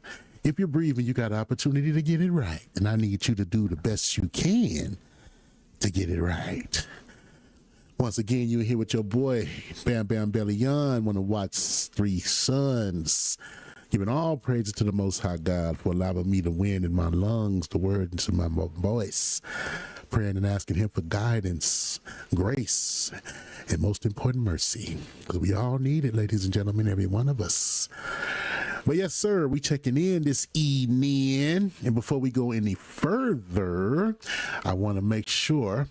man. If you're breathing, you got an opportunity to get it right. And I need you to do the best you can to get it right. Once again, you're here with your boy, Bam Bam Bellion, one of Watt's three sons, giving all praises to the Most High God for allowing me to win in my lungs, the word into my voice, praying and asking him for guidance, grace, and most important, mercy, because we all need it, ladies and gentlemen, every one of us. But yes, sir, we checking in this evening, and before we go any further, I want to make sure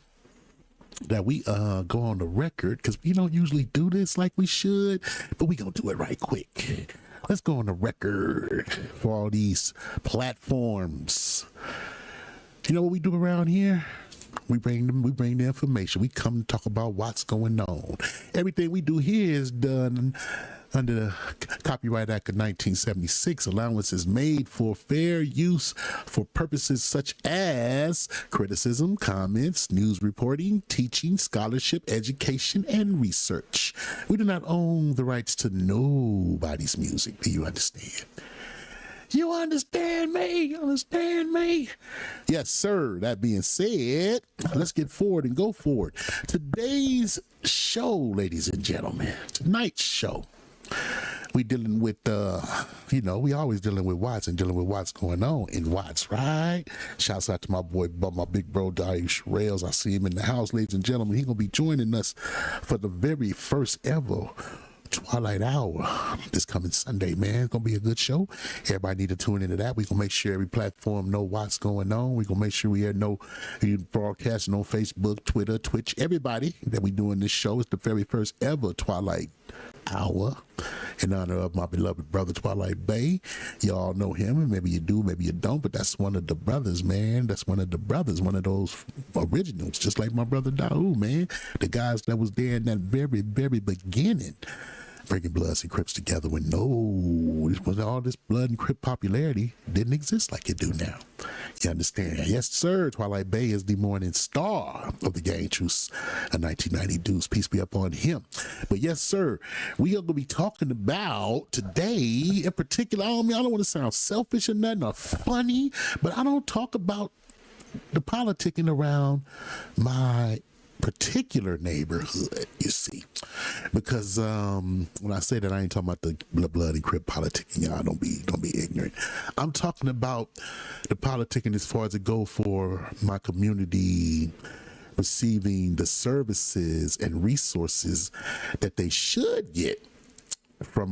that we go on the record, because we don't usually do this like we should, but we gonna do it right quick. Let's go on the record for all these platforms. You know what we do around here? We bring the information. We come to talk about what's going on. Everything we do here is done under the Copyright Act of 1976. Allowances made for fair use for purposes such as criticism, comments, news reporting, teaching, scholarship, education, and research. We do not own the rights to nobody's music. Do you understand? You understand me? You understand me? Yes, sir. That being said, let's get forward and go forward. Today's show, ladies and gentlemen, tonight's show, we dealing with, we always dealing with Watts and dealing with what's going on in Watts, right? Shouts out to my boy, my big bro, Darius Rails. I see him in the house, ladies and gentlemen. He's going to be joining us for the very first ever Twilight Hour this coming Sunday, man. It's gonna be a good show. Everybody need to tune into that. We gonna make sure every platform know what's going on. We gonna make sure we know broadcasting on Facebook, Twitter, Twitch, everybody that we doing this show. It's the very first ever Twilight Hour in honor of my beloved brother Twilight Bay. Y'all know him, and maybe you do, maybe you don't, but that's one of the brothers, man. That's one of the brothers, one of those originals, just like my brother Daoud, man. The guys that was there in that very, very beginning, bringing Bloods and Crips together when all this Blood and Crip popularity didn't exist like it do now. You understand? Yes, sir. Twilight Bay is the morning star of the Gang Truce, a 1990 Deuce. Peace be upon him. But yes, sir, we are going to be talking about today in particular. I don't want to sound selfish or nothing or funny, but I don't talk about the politicking around my particular neighborhood, you see, because when I say that, I ain't talking about the Blood and Crip politicking. Y'all don't be ignorant. I'm talking about the politicking as far as it go for my community receiving the services and resources that they should get from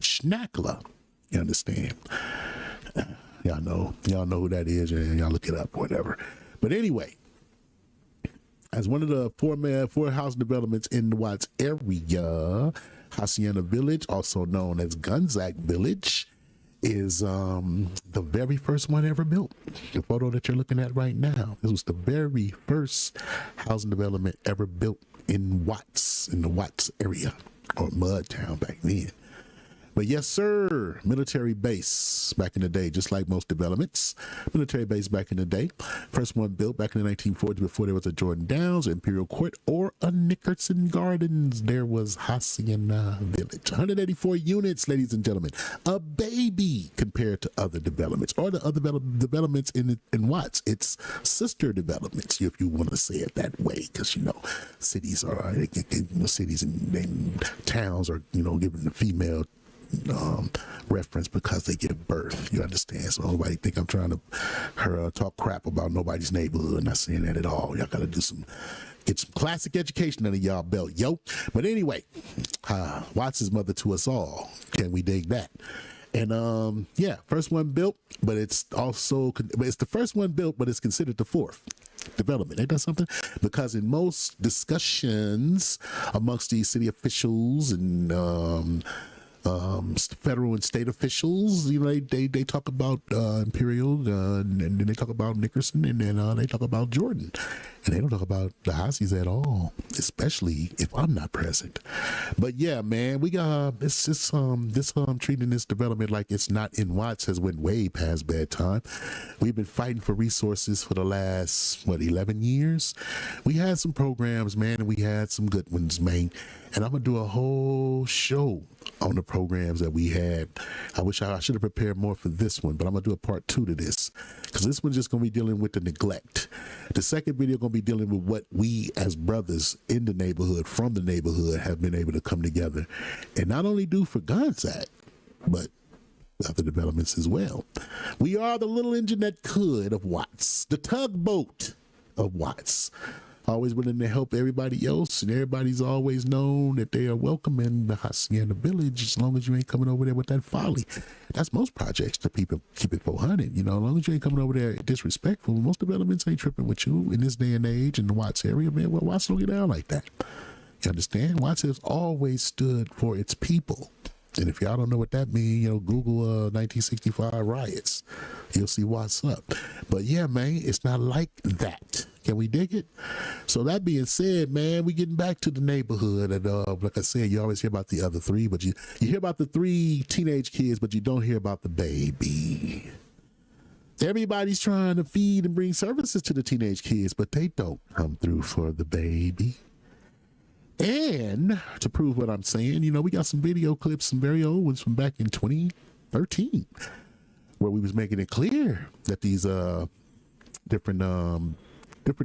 Schnackler. You understand? Y'all know who that is, and y'all look it up, whatever. But anyway, as one of the four house developments in the Watts area, Hacienda Village, also known as Gunsack Village, is the very first one ever built. The photo that you're looking at right now, this was the very first housing development ever built in Watts, in the Watts area, or Mudtown back then. But yes, sir, military base back in the day, just like most developments. Military base back in the day. First one built back in the 1940s before there was a Jordan Downs, Imperial Court, or a Nickerson Gardens. There was Hacienda Village. 184 units, ladies and gentlemen. A baby compared to other developments, or the other developments in Watts. It's sister developments, if you want to say it that way, because, cities are, cities and towns are, giving the female reference because they give birth. You understand? So nobody think I'm trying to talk crap about nobody's neighborhood. Not saying that at all. Y'all gotta get some classic education under y'all belt, yo. But anyway, Watts is mother to us all. Can we dig that? And first one built, but it's the first one built, but it's considered the fourth development. Ain't that something? Because in most discussions amongst these city officials and federal and state officials, they talk about Imperial, and then they talk about Nickerson, and then they talk about Jordan. And they don't talk about the Hacies at all, especially if I'm not present. But yeah, man, we got this treating this development like it's not in Watts has went way past bedtime. We've been fighting for resources for the last 11 years. We had some programs, man, and we had some good ones, man. And I'm gonna do a whole show on the programs that we had. I wish I should have prepared more for this one, but I'm gonna do a part 2 to this, because this one's just gonna be dealing with the neglect. The second video gonna be dealing with what we as brothers in the neighborhood, from the neighborhood, have been able to come together and not only do for Gonzaga, but other developments as well. We are the little engine that could of Watts, the tugboat of Watts. Always willing to help everybody else, and everybody's always known that they are welcome in the Hacienda village, as long as you ain't coming over there with that folly. That's most projects to keep it 400. You know, as long as you ain't coming over there disrespectful, most developments ain't tripping with you in this day and age in the Watts area, man. Well, Watts don't get down like that. You understand? Watts has always stood for its people. And if y'all don't know what that means, you know, Google 1965 riots. You'll see what's up. But yeah, man, it's not like that. Can we dig it? So that being said, man, we getting back to the neighborhood. And like I said, you always hear about the other three, but you hear about the 3 teenage kids, but you don't hear about the baby. Everybody's trying to feed and bring services to the teenage kids, but they don't come through for the baby. And to prove what I'm saying, you know, we got some video clips, some very old ones from back in 2013, where we was making it clear that these different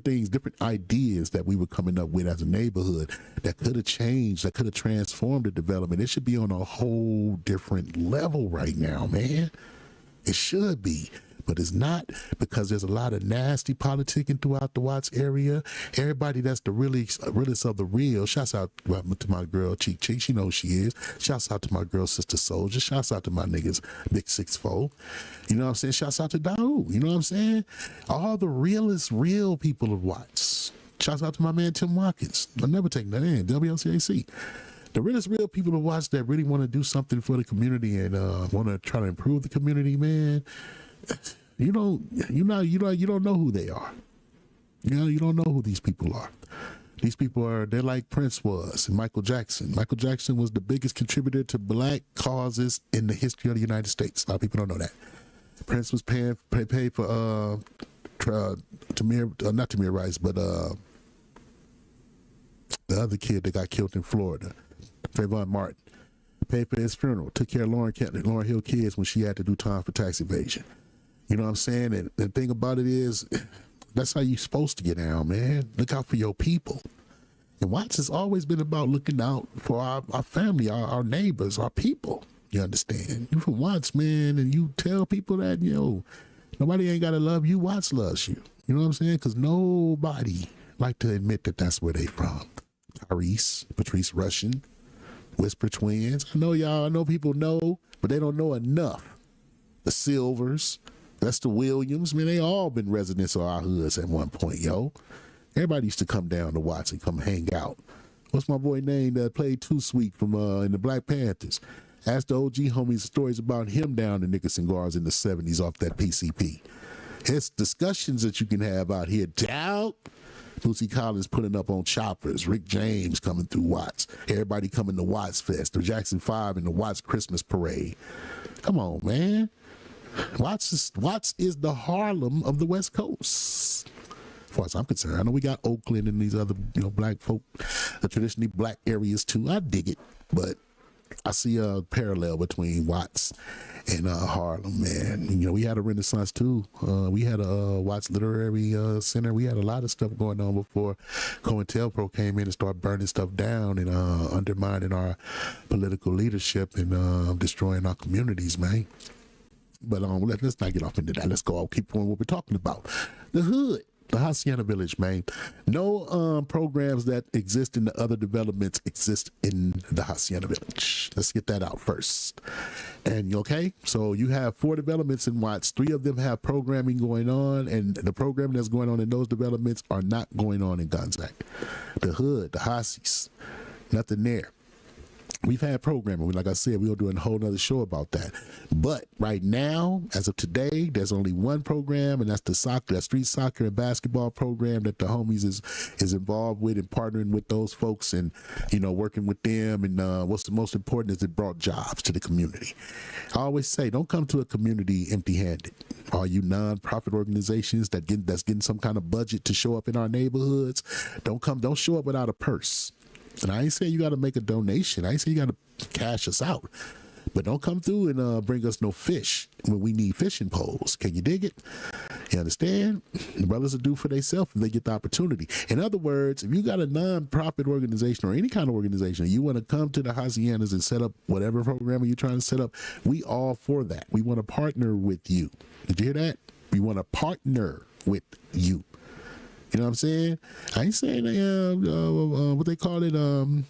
things, different ideas that we were coming up with as a neighborhood that could have changed, that could have transformed the development. It should be on a whole different level right now, man. It should be. But it's not, because there's a lot of nasty politicking throughout the Watts area. Everybody that's the realest of the real. Shouts out to my girl Cheek Cheek. She knows she is. Shouts out to my girl Sister Soldier. Shouts out to my niggas Big 6'4". You know what I'm saying? Shouts out to Daoud. You know what I'm saying? All the realest, real people of Watts. Shouts out to my man Tim Watkins. I'll never take that in. WLCAC. The realest, real people of Watts that really want to do something for the community and want to try to improve the community, man. You don't know who they are. You know, you don't know who these people are. These people they're like Prince was and Michael Jackson. Michael Jackson was the biggest contributor to black causes in the history of the United States. A lot of people don't know that. Prince was paid for not Tamir Rice, but the other kid that got killed in Florida, Trayvon Martin. Paid for his funeral, took care of Lauryn Hill kids when she had to do time for tax evasion. You know what I'm saying? And the thing about it is, that's how you're supposed to get down, man. Look out for your people. And Watts has always been about looking out for our family, our neighbors, our people. You understand? You from Watts, man, and you tell people that, nobody ain't got to love you. Watts loves you. You know what I'm saying? Because nobody like to admit that that's where they from. Patrice Russian, Whisper Twins. I know people know, but they don't know enough. The Silvers, that's the Williams, man, they all been residents of our hoods at one point, yo. Everybody used to come down to Watts and come hang out. What's my boy name that played Too Sweet from in the Black Panthers? Ask the OG homies stories about him down in Nickerson Guards in the 70s off that PCP. It's discussions that you can have out here. Doubt. Lucy Collins putting up on choppers, Rick James coming through Watts, everybody coming to Watts Fest, the Jackson 5 and the Watts Christmas Parade. Come on, man. Watts is the Harlem of the West Coast. As far as I'm concerned, I know we got Oakland and these other black folk, traditionally black areas too. I dig it, but I see a parallel between Watts and Harlem, man. We had a Renaissance too. We had a Watts Literary Center. We had a lot of stuff going on before COINTELPRO came in and started burning stuff down and undermining our political leadership and destroying our communities, man. But let's not get off into that. Let's go. I'll keep on what we're talking about. The hood. The Hacienda Village, man. No programs that exist in the other developments exist in the Hacienda Village. Let's get that out first. And okay, so you have 4 developments in Watts. 3 of them have programming going on, and the programming that's going on in those developments are not going on in Gonzaga. The hood, the Hacies, nothing there. We've had programming. Like I said, we'll do a whole nother show about that. But right now, as of today, there's only one program, and that's the soccer, that street soccer and basketball program that the homies is involved with and partnering with those folks and, you know, working with them. And what's the most important is it brought jobs to the community. I always say, don't come to a community empty-handed. All you non-profit organizations that's getting some kind of budget to show up in our neighborhoods, don't show up without a purse. And I ain't saying you got to make a donation. I ain't saying you got to cash us out. But don't come through and bring us no fish when we need fishing poles. Can you dig it? You understand? The brothers will do for themselves if they get the opportunity. In other words, if you got a non-profit organization or any kind of organization, you want to come to the Haciendas and set up whatever program you're trying to set up, we all for that. We want to partner with you. Did you hear that? We want to partner with you. You know what I'm saying? I ain't saying what they call it.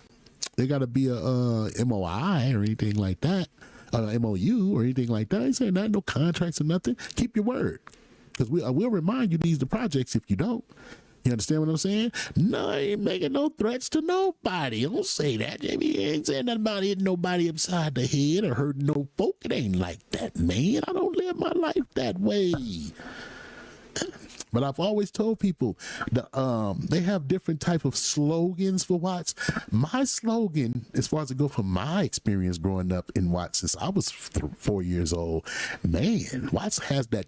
They got to be a MOI or anything like that, MOU or anything like that. I ain't saying that, no contracts or nothing. Keep your word, because we'll remind you these the projects if you don't. You understand what I'm saying? No, I ain't making no threats to nobody. Don't say that. I mean, I ain't saying nothing about hitting nobody upside the head or hurting no folk. It ain't like that, man. I don't live my life that way. But I've always told people that they have different type of slogans for Watts. My slogan, as far as it go from my experience growing up in Watts since I was 4 years old, man, Watts has that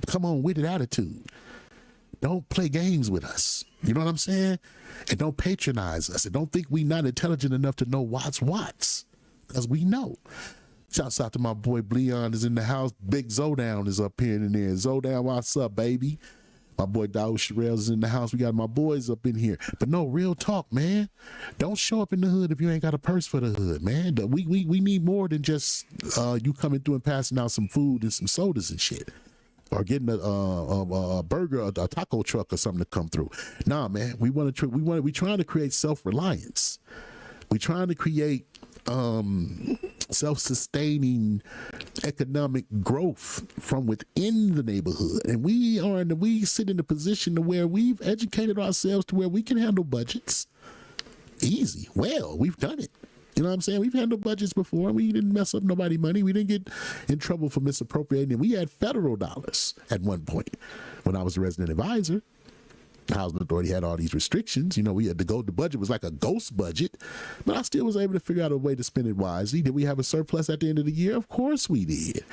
come on with it attitude. Don't play games with us. You know what I'm saying? And don't patronize us. And don't think we not intelligent enough to know Watts. Because we know. Shouts out to my boy Bleon is in the house. Big Zodown is up here and there. Zodown, what's up, baby? My boy Daoud Sherelle is in the house. We got my boys up in here. But no, real talk, man. Don't show up in the hood if you ain't got a purse for the hood, man. We need more than just you coming through and passing out some food and some sodas and shit. Or getting a burger, a taco truck or something to come through. Nah, man. We trying to create self-reliance. We trying to create self-sustaining economic growth from within the neighborhood, and we sit in a position to where we've educated ourselves to where we can handle budgets easy. Well, we've done it. You know what I'm saying? We've handled budgets before. We didn't mess up nobody's money. We didn't get in trouble for misappropriating. We had federal dollars at one point when I was a resident advisor. The Housing Authority had all these restrictions. You know, we had to go, the budget was like a ghost budget, but I still was able to figure out a way to spend it wisely. Did we have a surplus at the end of the year? Of course we did.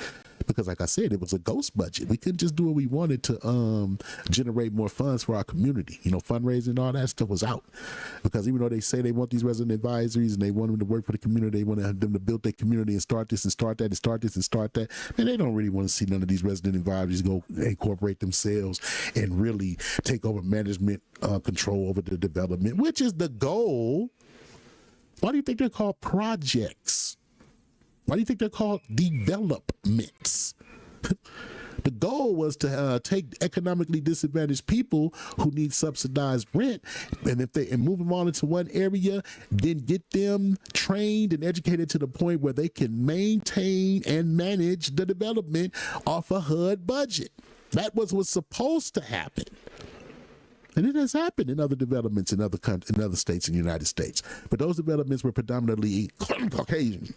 Because like I said, it was a ghost budget. We couldn't just do what we wanted to generate more funds for our community. You know, fundraising and all that stuff was out. Because even though they say they want these resident advisories and they want them to work for the community, they want them to build their community and start this and start that and start this and start that, and they don't really want to see none of these resident advisories go incorporate themselves and really take over management control over the development, which is the goal. Why do you think they're called projects? Why do you think they're called developments? The goal was to take economically disadvantaged people who need subsidized rent, and move them on into one area, then get them trained and educated to the point where they can maintain and manage the development off a HUD budget. That was what's supposed to happen. And it has happened in other developments in other states in the United States. But those developments were predominantly Caucasian.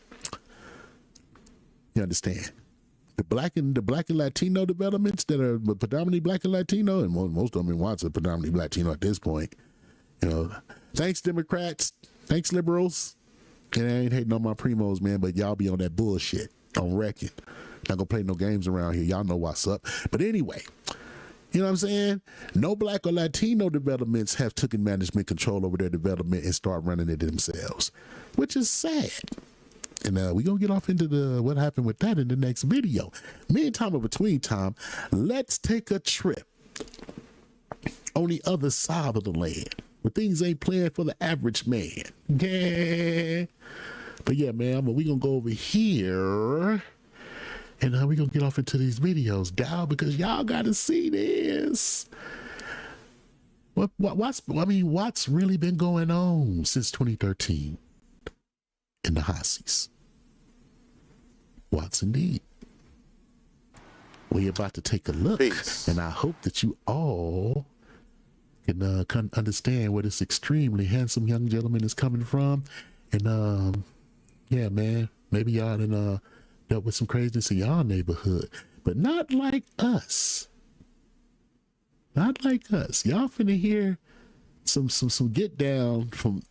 You understand? The black and Latino developments that are predominantly black and Latino, and most of them in Watts are predominantly Latino at this point. You know, thanks Democrats, thanks liberals. And I ain't hating on my primos, man, but y'all be on that bullshit. Don't reckon. Not gonna play no games around here. Y'all know what's up. But anyway, you know what I'm saying? No black or Latino developments have taken management control over their development and start running it themselves, which is sad. And we're going to get off into what happened with that in the next video. Meantime, or between time, let's take a trip on the other side of the land where things ain't playing for the average man. Yeah. But yeah, man, we're going to go over here and we're going to get off into these videos, dog, because y'all got to see this. What's really been going on since 2013? In the Hacies. Watts indeed. We're about to take a look. Peace. And I hope that you all can understand where this extremely handsome young gentleman is coming from And yeah, man, maybe y'all done dealt with some craziness in y'all neighborhood, but not like us. Not like us. Y'all finna hear some get down from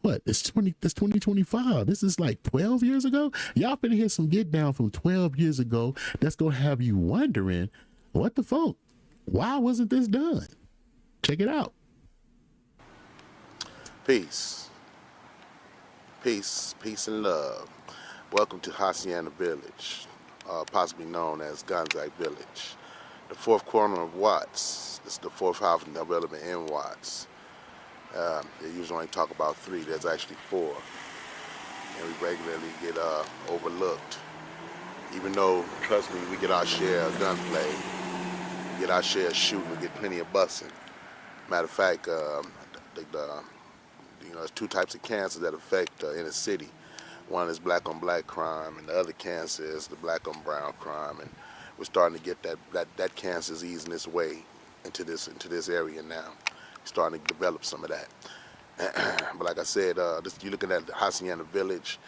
what? It's 2025. This is like 12 years ago. Y'all finna hear some get down from 12 years ago. That's gonna have you wondering, what the fuck? Why wasn't this done? Check it out. Peace, peace and love. Welcome to Hacienda Village, possibly known as Gonzaga Village. The fourth corner of Watts. This is the fourth housing development in Watts. They usually only talk about 3. There's actually 4. And we regularly get overlooked. Even though, trust me, we get our share of gunplay, we get our share of shooting, we get plenty of busing. Matter of fact, there's 2 types of cancer that affect inner city. One is black on black crime, and the other cancer is the black on brown crime. And we're starting to get that cancer is easing its way into this area now. We're starting to develop some of that. But like I said, you're looking at the Hacienda Village,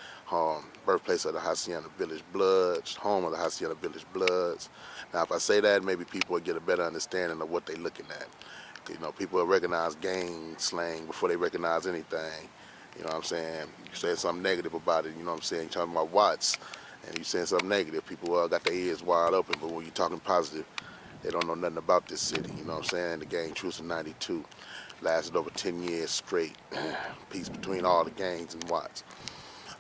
birthplace of the Hacienda Village Bloods, home of the Hacienda Village Bloods. Now, if I say that, maybe people will get a better understanding of what they're looking at. You know, people will recognize gang slang before they recognize anything. You know what I'm saying? You say something negative about it, you know what I'm saying? You're talking about Watts, and you saying something negative, people got their ears wide open, but when you're talking positive, they don't know nothing about this city, you know what I'm saying? The gang truce in 92 lasted over 10 years straight. Peace between all the gangs in Watts.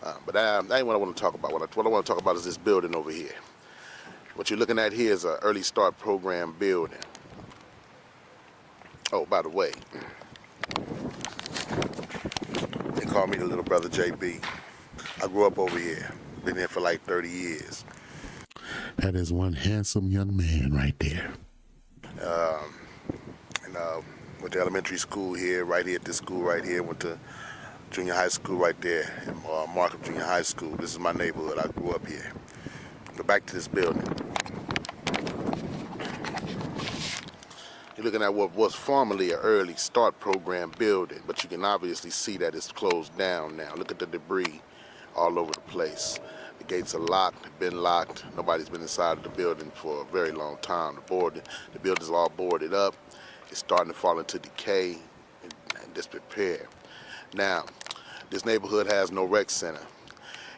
But that ain't what I want to talk about. What I want to talk about is this building over here. What you're looking at here is an early start program building. Oh, by the way, they call me the little brother JB. I grew up over here. Been here for like 30 years. That is one handsome young man right there. Went to elementary school here, right here at this school right here. Went to junior high school right there, Markham Junior High School. This is my neighborhood. I grew up here. Go back to this building. You're looking at what was formerly an early start program building, but you can obviously see that it's closed down now. Look at the debris all over the place. The gates are locked, been locked. Nobody's been inside of the building for a very long time. The building's all boarded up. It's starting to fall into decay and disrepair. Now, this neighborhood has no rec center.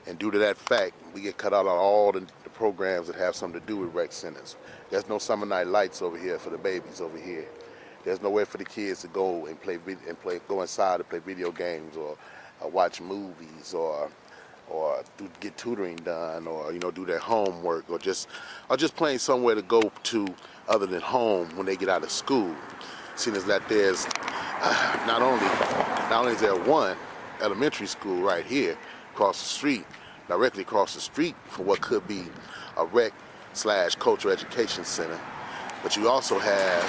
And due to that fact, we get cut out on all the programs that have something to do with rec centers. There's no summer night lights over here for the babies over here. There's nowhere for the kids to go and go inside and play video games or watch movies or get tutoring done or do their homework or just plain somewhere to go to other than home when they get out of school. Seeing as that there's not only is there one elementary school right here across the street, directly across the street from what could be a rec/cultural education center, but you also have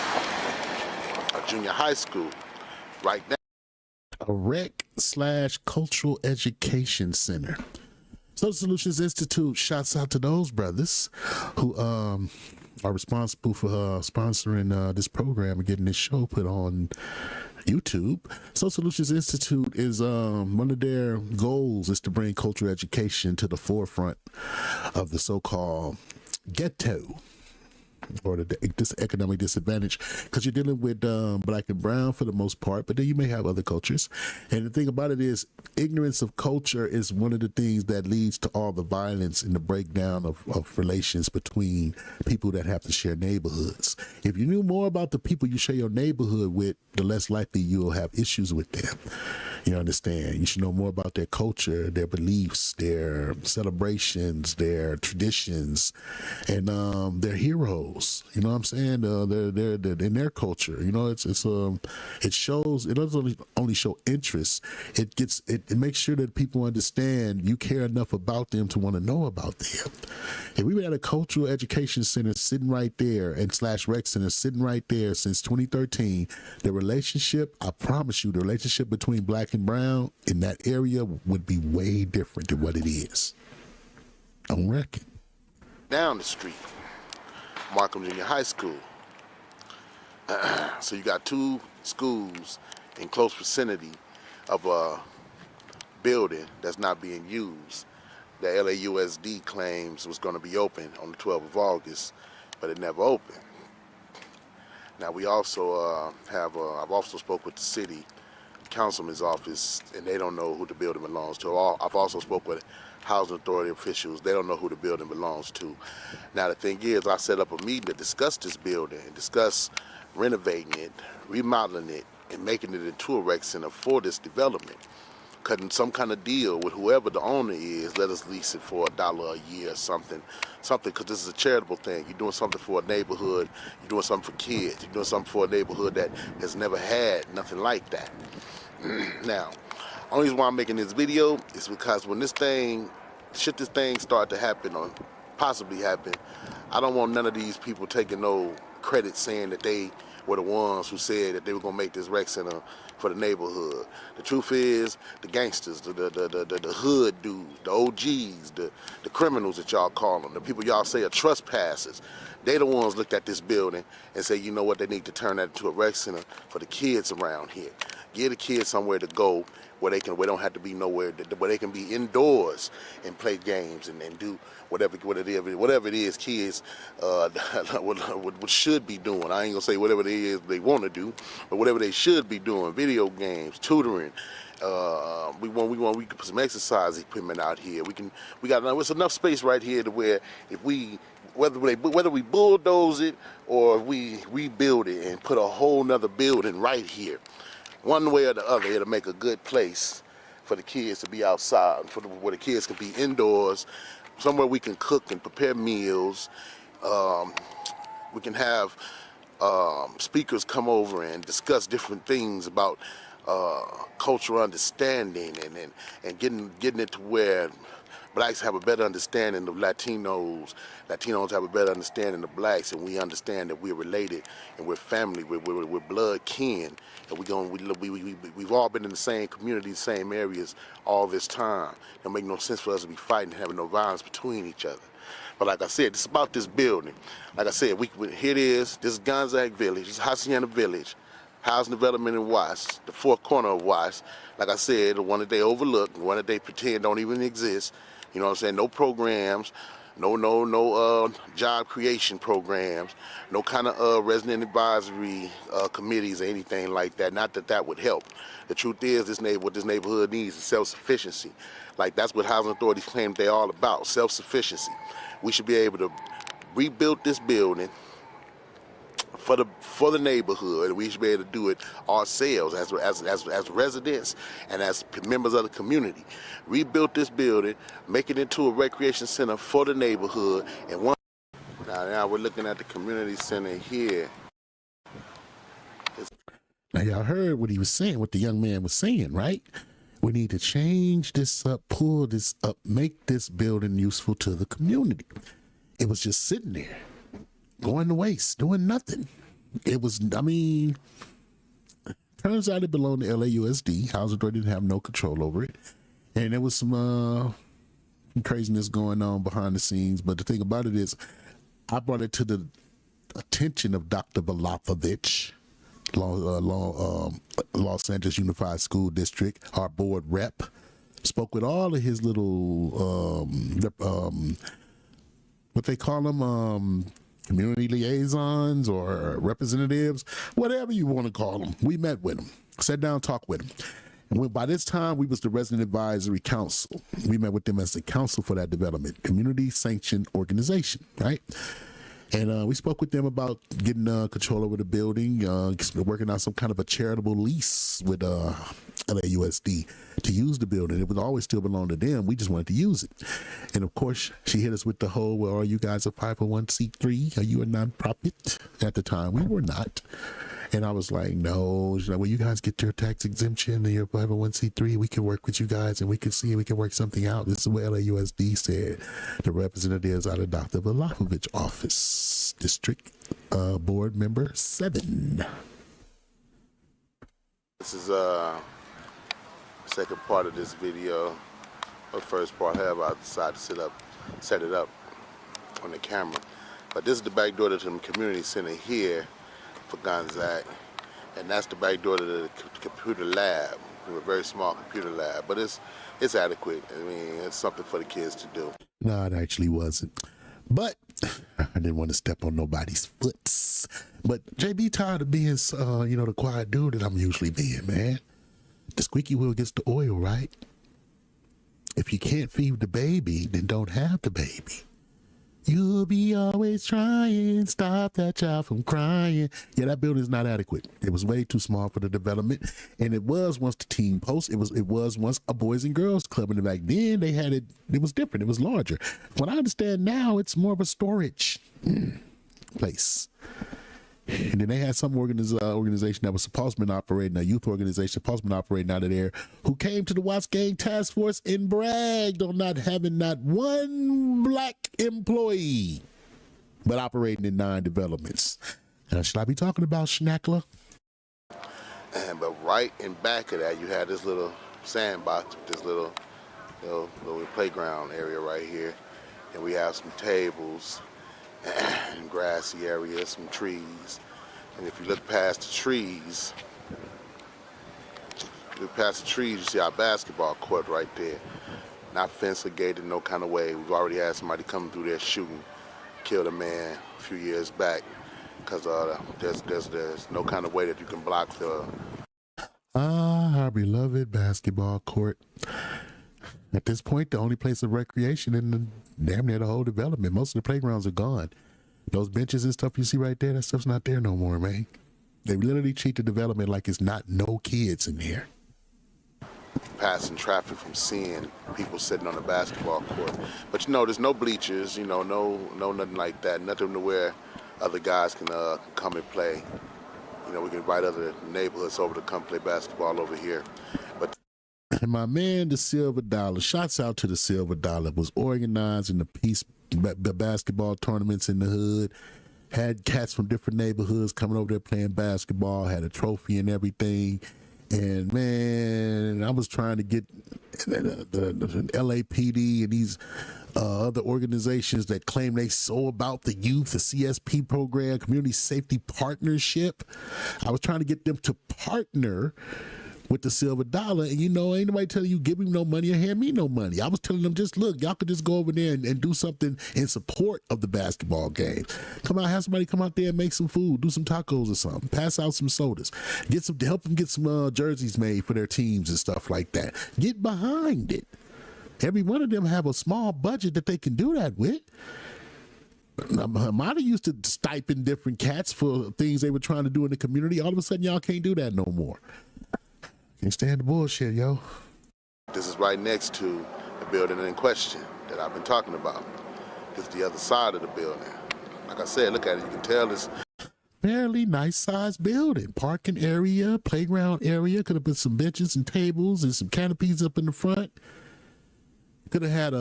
a junior high school right now. A rec/cultural education center. Social Solutions Institute shouts out to those brothers who are responsible for sponsoring this program and getting this show put on YouTube. Social Solutions Institute is one of their goals is to bring cultural education to the forefront of the so-called ghetto or this economic disadvantage, because you're dealing with black and brown for the most part, but then you may have other cultures. And the thing about it is ignorance of culture is one of the things that leads to all the violence and the breakdown of relations between people that have to share neighborhoods. If you knew more about the people you share your neighborhood with, the less likely you'll have issues with them. You understand? You should know more about their culture, their beliefs, their celebrations, their traditions, and their heroes. You know what I'm saying? They're in their culture. You know, it shows. It doesn't only show interest. It makes sure that people understand you care enough about them to want to know about them. If we had a cultural education center sitting right there and /rec center sitting right there since 2013, the relationship, I promise you, the relationship between black and brown in that area would be way different than what it is. I reckon. Down the street, Markham Junior High School. So you got 2 schools in close vicinity of building that's not being used. The LAUSD claims was going to be open on the 12th of August, but it never opened. Now we also I've also spoke with the city councilman's office, and they don't know who the building belongs to. I've also spoke with housing authority officials. They don't know who the building belongs to. Now the thing is, I set up a meeting to discuss this building and discuss renovating it, remodeling it, and making it into a rec center for this development. Cutting some kind of deal with whoever the owner is, let us lease it for $1 a year or something, because this is a charitable thing. You're doing something for a neighborhood, you're doing something for kids, you're doing something for a neighborhood that has never had nothing like that. Now, only reason why I'm making this video is because when this thing start to happen or possibly happen, I don't want none of these people taking no credit saying that they were the ones who said that they were gonna make this rec center for the neighborhood. The truth is, the gangsters, the hood dudes, the OGs, the criminals that y'all call them, the people y'all say are trespassers, they the ones looked at this building and say, you know what, they need to turn that into a rec center for the kids around here. Give the kids somewhere to go where they don't have to be nowhere, where they can be indoors and play games and do whatever it is kids what should be doing. I ain't gonna say whatever it is they want to do, but whatever they should be doing: video games, tutoring. We can put some exercise equipment out here. There's enough space right here to where if whether we bulldoze it or we rebuild it and put a whole nother building right here, one way or the other, it'll make a good place for the kids to be outside, where the kids can be indoors, somewhere we can cook and prepare meals. We can have speakers come over and discuss different things about cultural understanding and getting it to where blacks have a better understanding of Latinos have a better understanding of blacks, and we understand that we're related and we're family, we're blood kin, and we've all been in the same community, the same areas all this time. It don't make no sense for us to be fighting and having no violence between each other. But like I said, it's about this building. Like I said, here it is. This is Gonzaga Village. This is Hacienda Village. Housing development in Watts, the fourth corner of Watts. Like I said, the one that they overlook, the one that they pretend don't even exist. You know what I'm saying? No programs, no job creation programs, no kind of resident advisory committees or anything like that. Not that that would help. The truth is, what this neighborhood needs is self-sufficiency. Like, that's what housing authorities claim they're all about, self-sufficiency. We should be able to rebuild this building for the neighborhood. We should be able to do it ourselves as residents and as members of the community. Rebuild this building, make it into a recreation center for the neighborhood. And now we're looking at the community center here. Now y'all heard what he was saying, what the young man was saying, right? We need to change this up, pull this up, make this building useful to the community. It was just sitting there, going to waste, doing nothing. It was, turns out it belonged to LAUSD. Housing Authority didn't have no control over it. And there was some craziness going on behind the scenes. But the thing about it is, I brought it to the attention of Dr. Velafovich, Los Angeles Unified School District, our board rep, spoke with all of his little, what they call them, community liaisons or representatives, whatever you want to call them. We met with them, sat down, talked with them. And by this time, we was the Resident Advisory Council. We met with them as the council for that development, community sanctioned organization, right? And we spoke with them about getting control over the building, working out some kind of a charitable lease with LAUSD to use the building. It would always still belong to them. We just wanted to use it. And of course, she hit us with the whole, well, are you guys a 501c3? Are you a nonprofit? At the time, we were not. And I was like, no. She's like, well, you guys get your tax exemption and your 501c3. We can work with you guys and we can see if we can work something out. This is what LAUSD said. The representatives out of Dr. Velafovich office, district board member 7. This is second part of this video. The first part, however, I decided to set it up on the camera. But this is the back door to the community center here for Gonzaga, and that's the back door to the computer lab. a very small computer lab, but it's adequate. I mean, it's something for the kids to do. No, it actually wasn't. But I didn't want to step on nobody's foots. But JB tired of being, the quiet dude that I'm usually being, man. The squeaky wheel gets the oil, right? If you can't feed the baby, then don't have the baby. You'll be always trying, stop that child from crying. Yeah, that building's not adequate. It was way too small for the development, and it was once the team post. It was once a boys and girls club, and back then they had it. It was different. It was larger. What I understand now, it's more of a storage place. And then they had some organization that was supposed to be operating, a youth organization supposed to be operating out of there, who came to the Watts Gang Task Force and bragged on not having not one black employee, but operating in 9 developments. Should I be talking about Schnackler? But right in back of that, you had this little sandbox, this little playground area right here, and we have some tables and grassy areas, some trees. And if you look past the trees, you see our basketball court right there. Not fence or gated, no kind of way. We've already had somebody come through there shooting, killed a man a few years back because there's no kind of way that you can block the... our beloved basketball court. At this point, the only place of recreation in damn near the whole development. Most of the playgrounds are gone. Those benches and stuff you see right there, that stuff's not there no more, man. They literally treat the development like it's not no kids in there. Passing traffic from seeing people sitting on the basketball court. But there's no bleachers, no nothing like that. Nothing to where other guys can come and play. We can invite other neighborhoods over to come play basketball over here. But and my man, the Silver Dollar, shouts out to the Silver Dollar, was organizing the basketball tournaments in the hood, had cats from different neighborhoods coming over there playing basketball, had a trophy and everything. And man, I was trying to get the LAPD and these other organizations that claim they so about the youth, the CSP program, Community Safety Partnership. I was trying to get them to partner with the Silver Dollar, and ain't nobody telling you give him no money or hand me no money. I was telling them, just look, y'all could just go over there and do something in support of the basketball game. Come out, have somebody come out there and make some food, do some tacos or something, pass out some sodas, help them get some jerseys made for their teams and stuff like that. Get behind it. Every one of them have a small budget that they can do that with. Hamada used to stipend different cats for things they were trying to do in the community. All of a sudden, y'all can't do that no more. Can't stand the bullshit, yo. This is right next to the building in question that I've been talking about. This is the other side of the building. Like I said, look at it. You can tell it's fairly nice sized building. Parking area, playground area. Could have put some benches and tables and some canopies up in the front. Could have had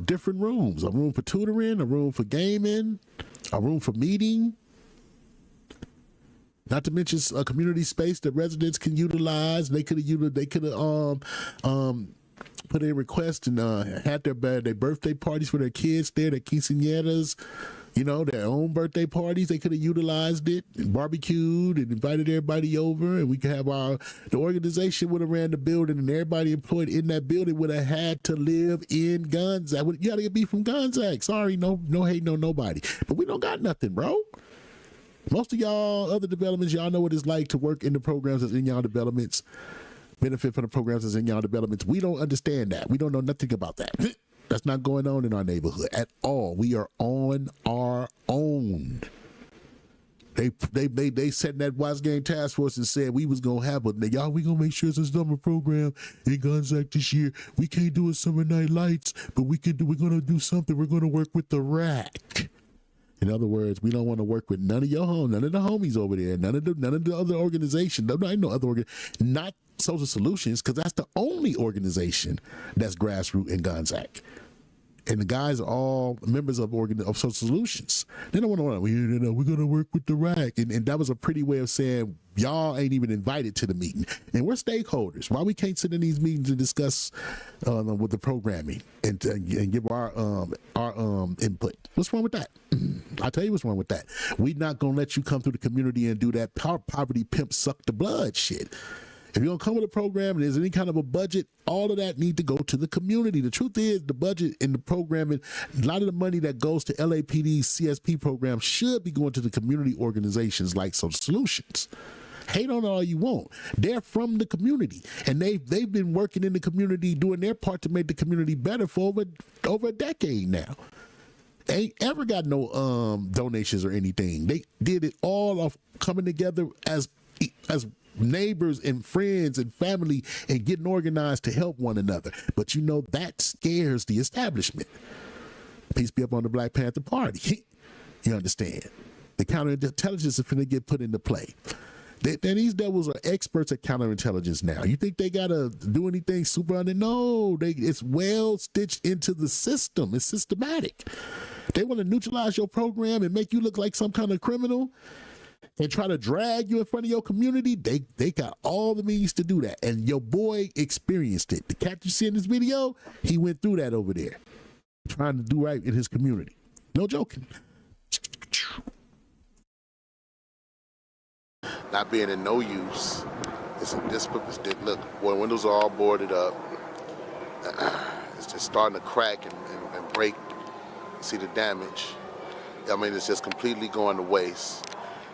different rooms. A room for tutoring, a room for gaming, a room for meeting. Not to mention a community space that residents can utilize. They could have put in request and had their birthday parties for their kids there, their quinceañeras, their own birthday parties. They could have utilized it and barbecued and invited everybody over, and we could have the organization would have ran the building, and everybody employed in that building would have had to live in Gonzaga. You gotta be from Gonzaga. Sorry, no hating on nobody, but we don't got nothing, bro. Most of y'all other developments, y'all know what it's like to work in the programs that's in y'all developments, benefit from the programs that's in y'all developments. We don't understand that. We don't know nothing about that. That's not going on in our neighborhood at all. We are on our own. They sat in that Watts Gang Task Force and said we was gonna have we gonna make sure it's a summer program in Gonzaga this year. We can't do a summer night lights, but we're gonna do something. We're gonna work with the RAC. In other words, we don't want to work with none of the homies over there, none of the other organizations. Not Social Solutions, because that's the only organization that's grassroots in Gonzaga. And the guys are all members of Social Solutions. They don't want to. We're going to work with the RAC, and that was a pretty way of saying y'all ain't even invited to the meeting, and we're stakeholders. Why we can't sit in these meetings and discuss with the programming and give our input? What's wrong with that? I'll tell you what's wrong with that. We're not gonna let you come through the community and do that poverty pimp suck the blood shit. If you're going to come with a program and there's any kind of a budget, all of that need to go to the community. The truth is the budget and the programming, a lot of the money that goes to LAPD, CSP programs should be going to the community organizations like Social Solutions. Hate on it all you want. They're from the community, and they've been working in the community, doing their part to make the community better for over a decade now. Ain't ever got no donations or anything. They did it all off coming together as neighbors and friends and family and getting organized to help one another. But you know that scares the establishment. Peace be up on the Black Panther Party. You understand? The counterintelligence is finna get put into play. These devils are experts at counterintelligence now. You think they gotta do anything super under? No, it's well stitched into the system. It's systematic. They want to neutralize your program and make you look like some kind of criminal and try to drag you in front of your community. They got all the means to do that. And your boy experienced it. The cat you see in this video, he went through that over there, trying to do right in his community. No joking. Not being in no use. Look, when windows are all boarded up, it's just starting to crack and break. See the damage. I mean, it's just completely going to waste.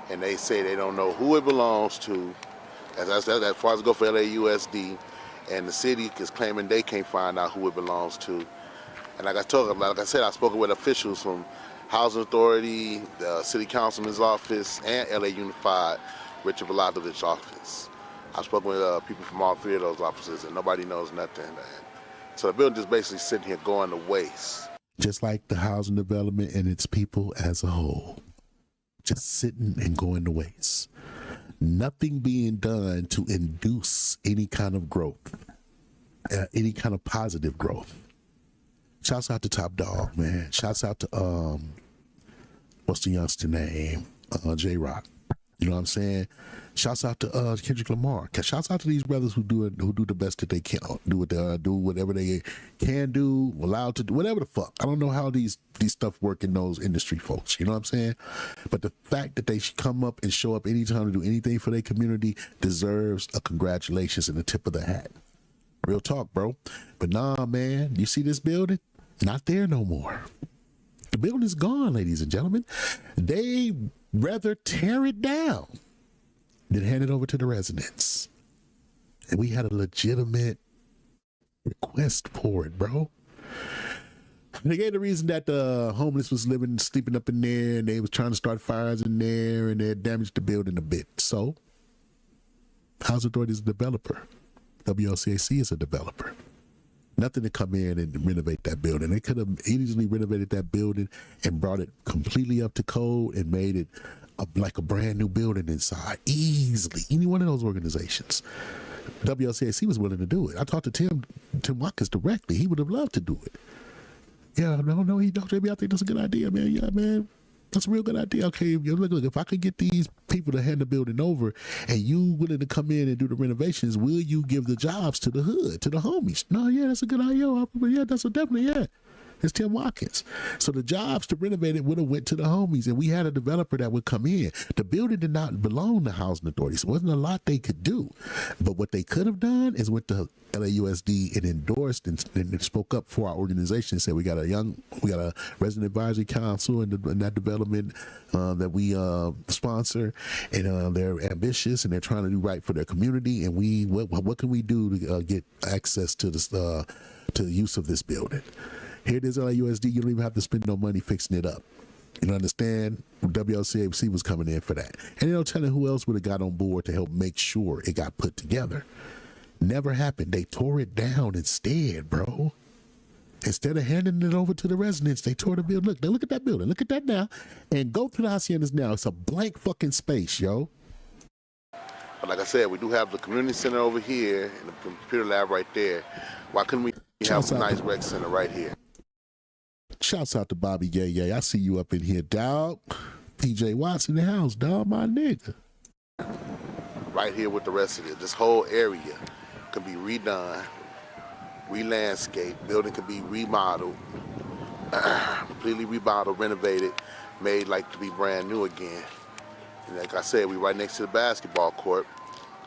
And they say they don't know who it belongs to. As I said, as far as go for LAUSD, and the city is claiming they can't find out who it belongs to. And like I said, I've spoken with officials from Housing Authority, the City Councilman's office, and LA Unified, Richard Vladovich's office. I've spoken with people from all three of those offices, and nobody knows nothing. So the building is basically sitting here going to waste. Just like the housing development and its people as a whole. Just sitting and going to waste. Nothing being done to induce any kind of growth, any kind of positive growth. Shouts out to Top Dog, man. Shouts out to what's the youngster name? J-Rock. You know what I'm saying? Shouts out to Kendrick Lamar. Shouts out to these brothers who do the best that they can, do what they do, whatever they can do, allowed to do, whatever the fuck. I don't know how these stuff work in those industry folks. You know what I'm saying? But the fact that they should come up and show up anytime to do anything for their community deserves a congratulations and a tip of the hat. Real talk, bro. But nah, man, you see this building? Not there no more. The building is gone, ladies and gentlemen. They rather tear it down than hand it over to the residents. And we had a legitimate request for it, bro. And they gave the reason that the homeless was sleeping up in there, and they was trying to start fires in there, and they had damaged the building a bit. So, Housing Authority is a developer. WLCAC is a developer. Nothing to come in and renovate that building. They could have easily renovated that building and brought it completely up to code and made it like a brand new building inside. Easily. Any one of those organizations. WLCAC was willing to do it. I talked to Tim Watkins directly. He would have loved to do it. Yeah, no, he don't. I think that's a good idea, man. Yeah, man. That's a real good idea. Okay, look, if I could get these people to hand the building over and you willing to come in and do the renovations, will you give the jobs to the hood, to the homies? No, yeah, that's a good idea. Yeah, that's definitely, yeah. It's Tim Watkins. So the jobs to renovate it would have went to the homies, and we had a developer that would come in. The building did not belong to Housing Authority, so it wasn't a lot they could do. But what they could have done is went to LAUSD and endorsed and spoke up for our organization and said we got a resident advisory council in that development that we sponsor, and they're ambitious and they're trying to do right for their community, and what can we do to get access to this to the use of this building? Here it is, LAUSD. You don't even have to spend no money fixing it up. You know, understand? WLCAC was coming in for that. And they don't tell who else would have got on board to help make sure it got put together. Never happened. They tore it down instead, bro. Instead of handing it over to the residents, they tore the building. Look at that building. Look at that now. And go to the Haciendas now. It's a blank fucking space, yo. But like I said, we do have the community center over here and the computer lab right there. Why couldn't we have a nice rec center right here? Shouts out to Bobby Yay. I see you up in here, dog. PJ Watts in the house, dog, my nigga. Right here with the rest of it. This whole area could be redone, re-landscaped, building could be remodeled, completely remodeled, renovated, made like to be brand new again. And like I said, we right next to the basketball court.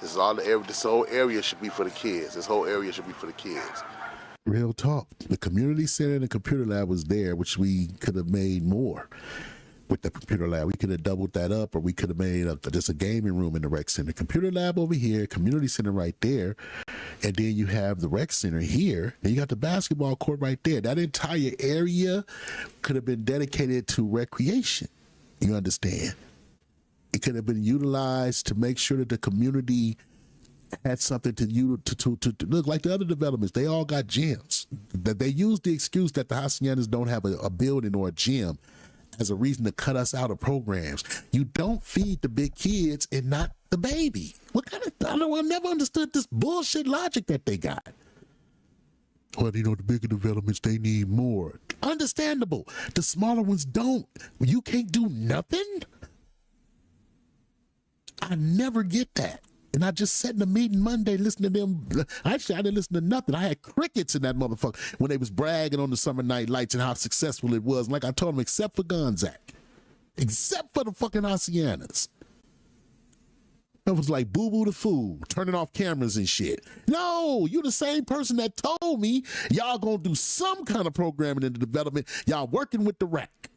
This is all the area. This whole area should be for the kids. This whole area should be for the kids. Real talk. The community center and the computer lab was there, which we could have made more with the computer lab. We could have doubled that up, or we could have made just a gaming room in the rec center. Computer lab over here, community center right there, and then you have the rec center here, and you got the basketball court right there. That entire area could have been dedicated to recreation. You understand? It could have been utilized to make sure that the community had something to look like the other developments. They all got gyms. That they use the excuse that the Haciendas don't have a building or a gym as a reason to cut us out of programs. You don't feed the big kids and not the baby. What kind of, I never understood this bullshit logic that they got. Well, you know, the bigger developments, they need more. Understandable. The smaller ones don't. You can't do nothing? I never get that. And I just sat in a meeting Monday listening to them. Actually, I didn't listen to nothing. I had crickets in that motherfucker when they was bragging on the summer night lights and how successful it was. And like I told them, except for Gonzaga. Except for the fucking Haciendas. It was like boo-boo the fool, turning off cameras and shit. No, you the same person that told me y'all gonna do some kind of programming in the development. Y'all working with the rack.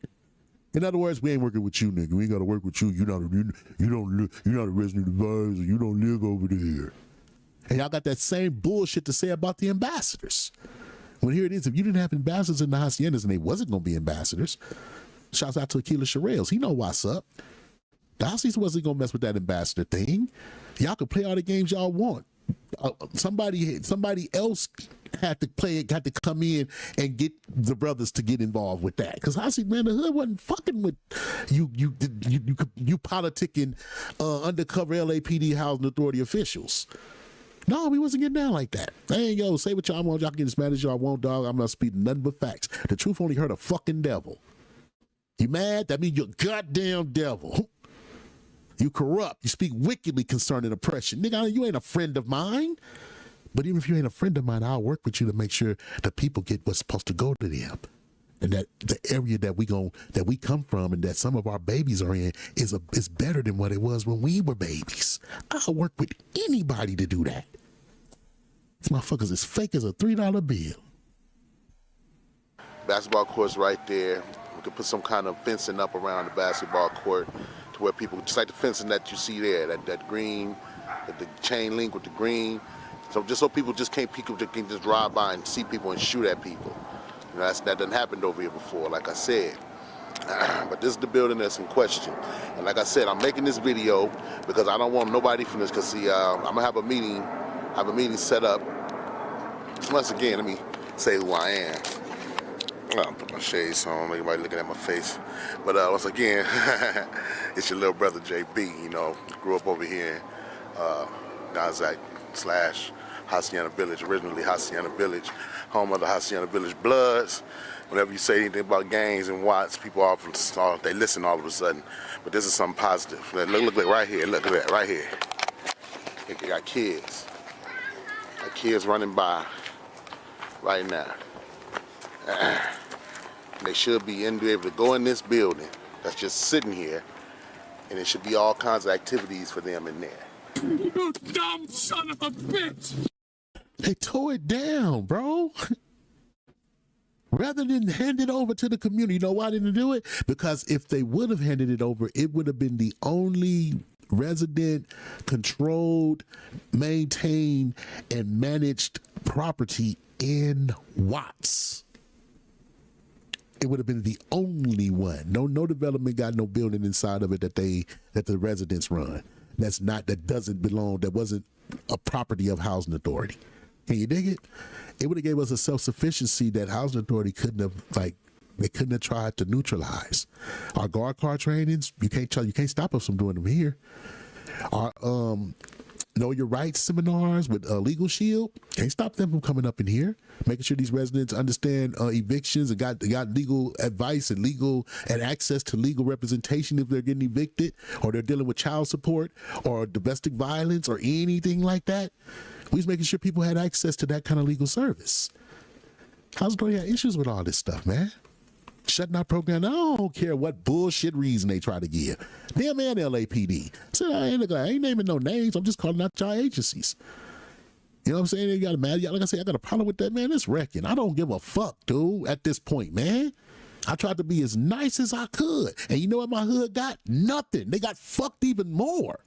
In other words, we ain't working with you, nigga. We ain't got to work with you. You're not a resident advisor. You don't live over there. And y'all got that same bullshit to say about the ambassadors. When here it is, if you didn't have ambassadors in the Haciendas and they wasn't going to be ambassadors, shouts out to Aquila Sherrills. He know what's up. The Hacies wasn't going to mess with that ambassador thing. Y'all can play all the games y'all want. Somebody else had to come in and get the brothers to get involved with that. Because I see, man, the hood wasn't fucking with you politicking undercover LAPD housing authority officials. No, we wasn't getting down like that. Hey, yo, say what y'all want. Y'all can get as mad as y'all want, dog. I'm not speaking nothing but facts. The truth only hurt a fucking devil. You mad? That means you're a goddamn devil. You corrupt. You speak wickedly concerning oppression. Nigga, you ain't a friend of mine. But even if you ain't a friend of mine, I'll work with you to make sure the people get what's supposed to go to them. And that the area that we come from and that some of our babies are in is better than what it was when we were babies. I'll work with anybody to do that. These motherfuckers as fake as a $3 bill. Basketball court's right there. We could put some kind of fencing up around the basketball court to where people, just like the fencing that you see there, that green, the chain link with the green. So people just can't just drive by and see people and shoot at people. You know, that done happened over here before, like I said. But this is the building that's in question. And like I said, I'm making this video because I don't want nobody from this, because see, I'm gonna have a meeting set up. Once again, let me say who I am. I'll put my shades on, everybody looking at my face. But once again, it's your little brother JB, you know, grew up over here in Gonzaga / Hacienda Village, originally Hacienda Village, home of the Hacienda Village Bloods. Whenever you say anything about gangs and Watts, people they listen all of a sudden. But this is something positive. Look right here, look at that, right here. They got kids. Got kids running by right now. They should be able to go in this building that's just sitting here, and it should be all kinds of activities for them in there. You dumb son of a bitch! They tore it down, bro. Rather than hand it over to the community. You know why they didn't do it? Because if they would have handed it over, it would have been the only resident controlled, maintained, and managed property in Watts. It would have been the only one. No development got no building inside of it that the residents run. That doesn't belong, that wasn't a property of housing authority. Can you dig it? It would have gave us a self-sufficiency that housing authority couldn't have tried to neutralize. Our guard car trainings, you can't stop us from doing them here. Our Know Your Rights seminars with Legal Shield, can't stop them from coming up in here, making sure these residents understand evictions and got legal advice and access to legal representation if they're getting evicted or they're dealing with child support or domestic violence or anything like that. We was making sure people had access to that kind of legal service. Housing authority had issues with all this stuff, man. shutting our program down. I don't care what bullshit reason they try to give. Them and LAPD. So I ain't naming no names. I'm just calling out y'all agencies. You know what I'm saying? You got a mad, like I say, I got a problem with that, man. It's wrecking. I don't give a fuck, dude, at this point, man. I tried to be as nice as I could. And you know what my hood got? Nothing. They got fucked even more.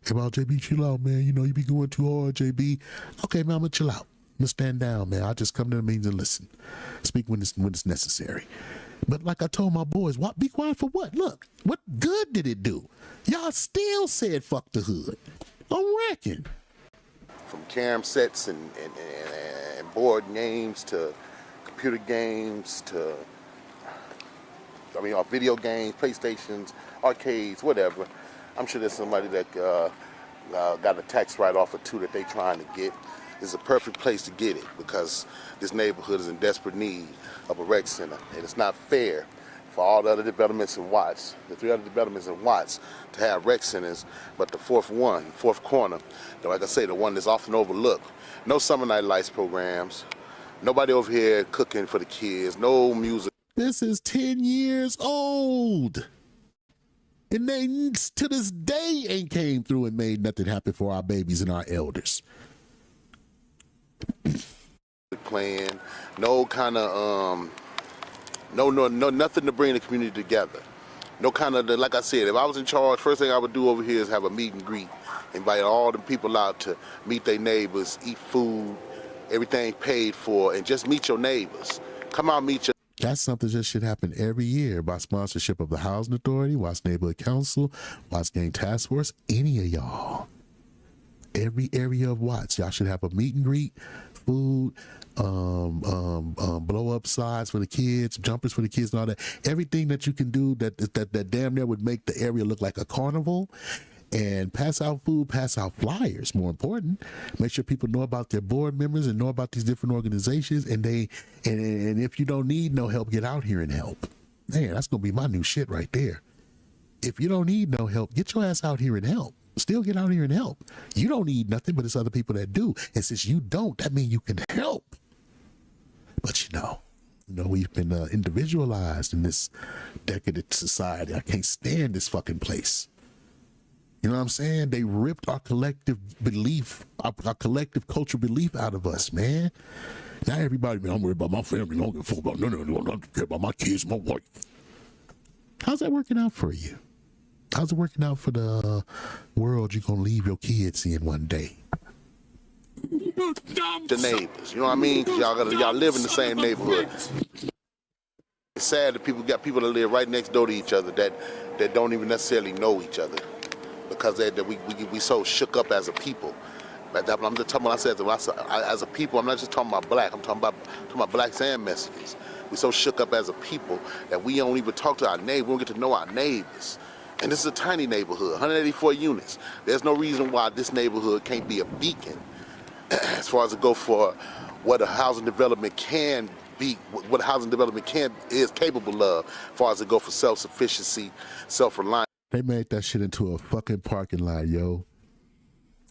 Hey, well, JB, chill out, man. You know, you be going too hard, JB. Okay, man, I'm gonna chill out. I'm gonna stand down, man. I just come to the meetings and listen. Speak when it's necessary. But like I told my boys, what? Be quiet for what? Look, what good did it do? Y'all still said fuck the hood. I'm wrecking. From carom sets and board games to computer games to, video games, PlayStations, arcades, whatever. I'm sure there's somebody that got a tax write-off or two that they trying to get. It's a perfect place to get it because this neighborhood is in desperate need of a rec center. And it's not fair for all the other developments in Watts, the 3 other developments in Watts, to have rec centers, but the fourth corner, like I say, the one that's often overlooked. No summer night lights programs, nobody over here cooking for the kids, no music. This is 10 years old. And they, to this day, ain't came through and made nothing happen for our babies and our elders. Playing, no kind of, no, nothing to bring the community together. No kind of, like I said, if I was in charge, first thing I would do over here is have a meet and greet. Invite all the people out to meet their neighbors, eat food, everything paid for, and just meet your neighbors. Come out, meet your. That's something that should happen every year by sponsorship of the Housing Authority, Watts Neighborhood Council, Watts Gang Task Force, any of y'all. Every area of Watts, y'all should have a meet and greet, food, blow up slides for the kids, jumpers for the kids and all that. Everything that you can do that damn near would make the area look like a carnival. And pass out food, pass out flyers, more important. Make sure people know about their board members and know about these different organizations. And if you don't need no help, get out here and help. Man, that's gonna be my new shit right there. If you don't need no help, get your ass out here and help. Still get out here and help. You don't need nothing, but it's other people that do. And since you don't, that means you can help. But you know, we've been individualized in this decadent society. I can't stand this fucking place. You know what I'm saying? They ripped our collective belief, our collective cultural belief out of us, man. Now everybody, man, I'm worried about my family. I don't give a fuck about no, I don't care about my kids, my wife. How's that working out for you? How's it working out for the world you're gonna leave your kids in one day? The neighbors, you know what I mean? Because y'all live in the same neighborhood. It's sad that people got people that live right next door to each other that don't even necessarily know each other. Because we so shook up as a people. I'm just talking about, as a people, I'm not just talking about black, I'm talking about blacks and Mexicans. We so shook up as a people that we don't even talk to our neighbors, we don't get to know our neighbors. And this is a tiny neighborhood, 184 units. There's no reason why this neighborhood can't be a beacon as far as to go for what a housing development can be, what a housing development is capable of, as far as to go for self-sufficiency, self-reliance. They made that shit into a fucking parking lot, yo.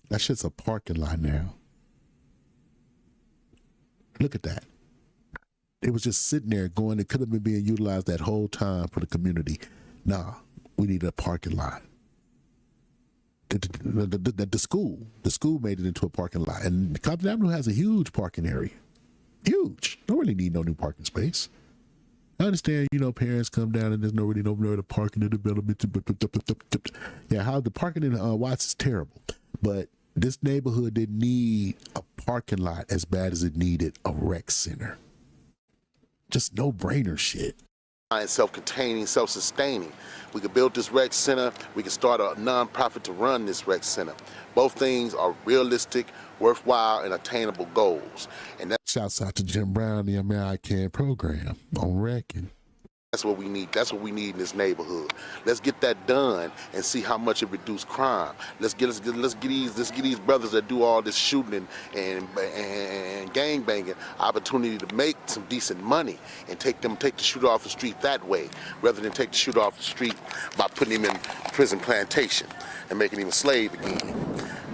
That shit's a parking lot now. Look at that. It was just sitting there going, it could have been being utilized that whole time for the community. Nah, we need a parking lot. The school made it into a parking lot. And Compton Avenue has a huge parking area. Huge. Don't really need no new parking space. I understand, parents come down and there's nobody to park in the development. Yeah, how the parking in Watts is terrible. But this neighborhood didn't need a parking lot as bad as it needed a rec center. Just no-brainer shit. Self-containing, self-sustaining. We could build this rec center. We could start a non-profit to run this rec center. Both things are realistic, worthwhile, and attainable goals. And shouts out to Jim Brown, the American program on wrecking. That's what we need. That's what we need in this neighborhood. Let's get that done and see how much it reduces crime. Let's get these brothers that do all this shooting and gang banging opportunity to make some decent money and take the shooter off the street that way, rather than take the shooter off the street by putting him in prison plantation and making him a slave again.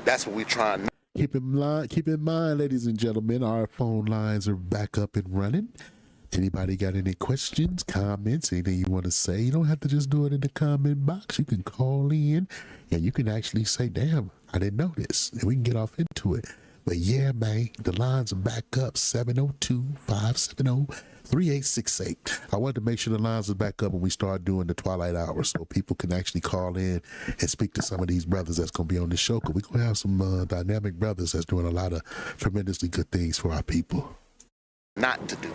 That's what we're trying. Keep in mind, ladies and gentlemen, our phone lines are back up and running. Anybody got any questions, comments, anything you want to say? You don't have to just do it in the comment box. You can call in and you can actually say, damn, I didn't know this. And we can get off into it. But yeah, man, the lines are back up, 702-570-3868. I wanted to make sure the lines are back up when we start doing the twilight hour so people can actually call in and speak to some of these brothers that's going to be on the show. Because we're going to have some dynamic brothers that's doing a lot of tremendously good things for our people. Not to do.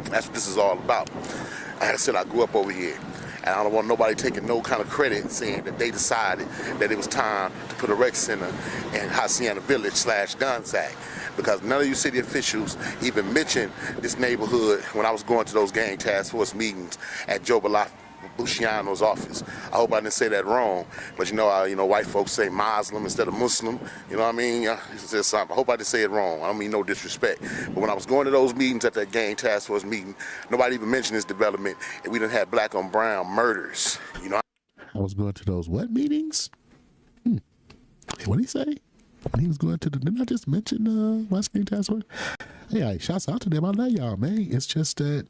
That's what this is all about. Like I said, I grew up over here, and I don't want nobody taking no kind of credit saying that they decided that it was time to put a rec center in Hacienda Village / Gonzaga, because none of you city officials even mentioned this neighborhood when I was going to those gang task force meetings at Joe Busciano's office. I hope I didn't say that wrong, but you know white folks say Muslim instead of Muslim. You know what I mean? It's just something. I hope I didn't say it wrong. I don't mean no disrespect. But when I was going to those meetings at that gang task force meeting, nobody even mentioned this development, and we done had black on brown murders. You know. I was going to those what meetings? What did he say? When he was going to didn't I just mention my screen task force? Hey, shouts out to them. I love y'all, man. It's just that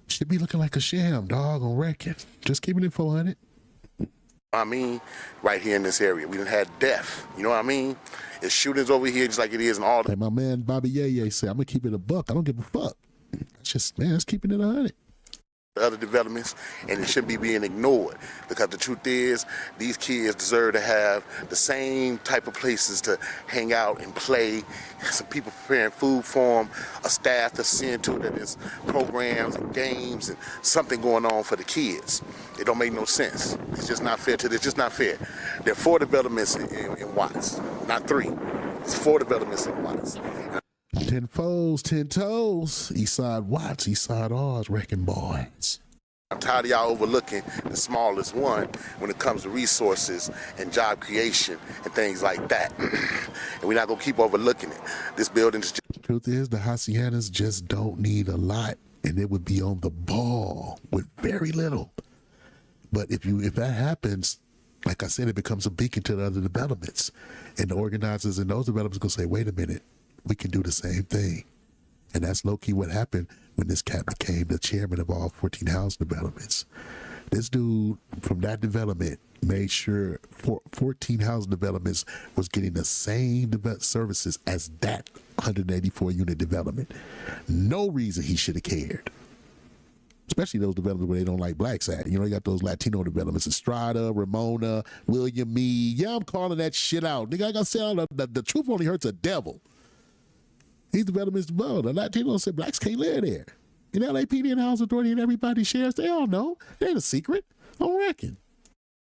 should be looking like a sham, dog, on record. Just keeping it 400. I mean, right here in this area, we done had death. You know what I mean? It's shootings over here just like it is in all the... Like my man Bobby Ye said, I'm going to keep it a buck. I don't give a fuck. It's just, man, it's keeping it 100. Other developments, and it shouldn't be being ignored, because the truth is these kids deserve to have the same type of places to hang out and play, some people preparing food for them, a staff that's seeing to it that there's programs and games and something going on for the kids. It don't make no sense. It's just not fair to this. It's just not fair. There are 4 developments in Watts, not 3. It's 4 developments in Watts. 10 foes, 10 toes. Eastside Watts, Eastside R's, wrecking boys. I'm tired of y'all overlooking the smallest one when it comes to resources and job creation and things like that. And we're not going to keep overlooking it. This building is just... The truth is, the Haciendas just don't need a lot, and it would be on the ball with very little. But if that happens, like I said, it becomes a beacon to the other developments. And the organizers in those developments going to say, wait a minute, we can do the same thing. And that's low-key what happened when this cat became the chairman of all 14 house developments. This dude from that development made sure 14 house developments was getting the same services as that 184 unit development. No reason he should have cared. Especially those developments where they don't like blacks at. You know, you got those Latino developments, Estrada, Ramona, William Meade. Yeah, I'm calling that shit out. Nigga, I got to say, the truth only hurts a devil. These developments, well, the Latinos said blacks can't live there. And LAPD and Housing Authority and everybody shares, they all know. It ain't a secret. I reckon.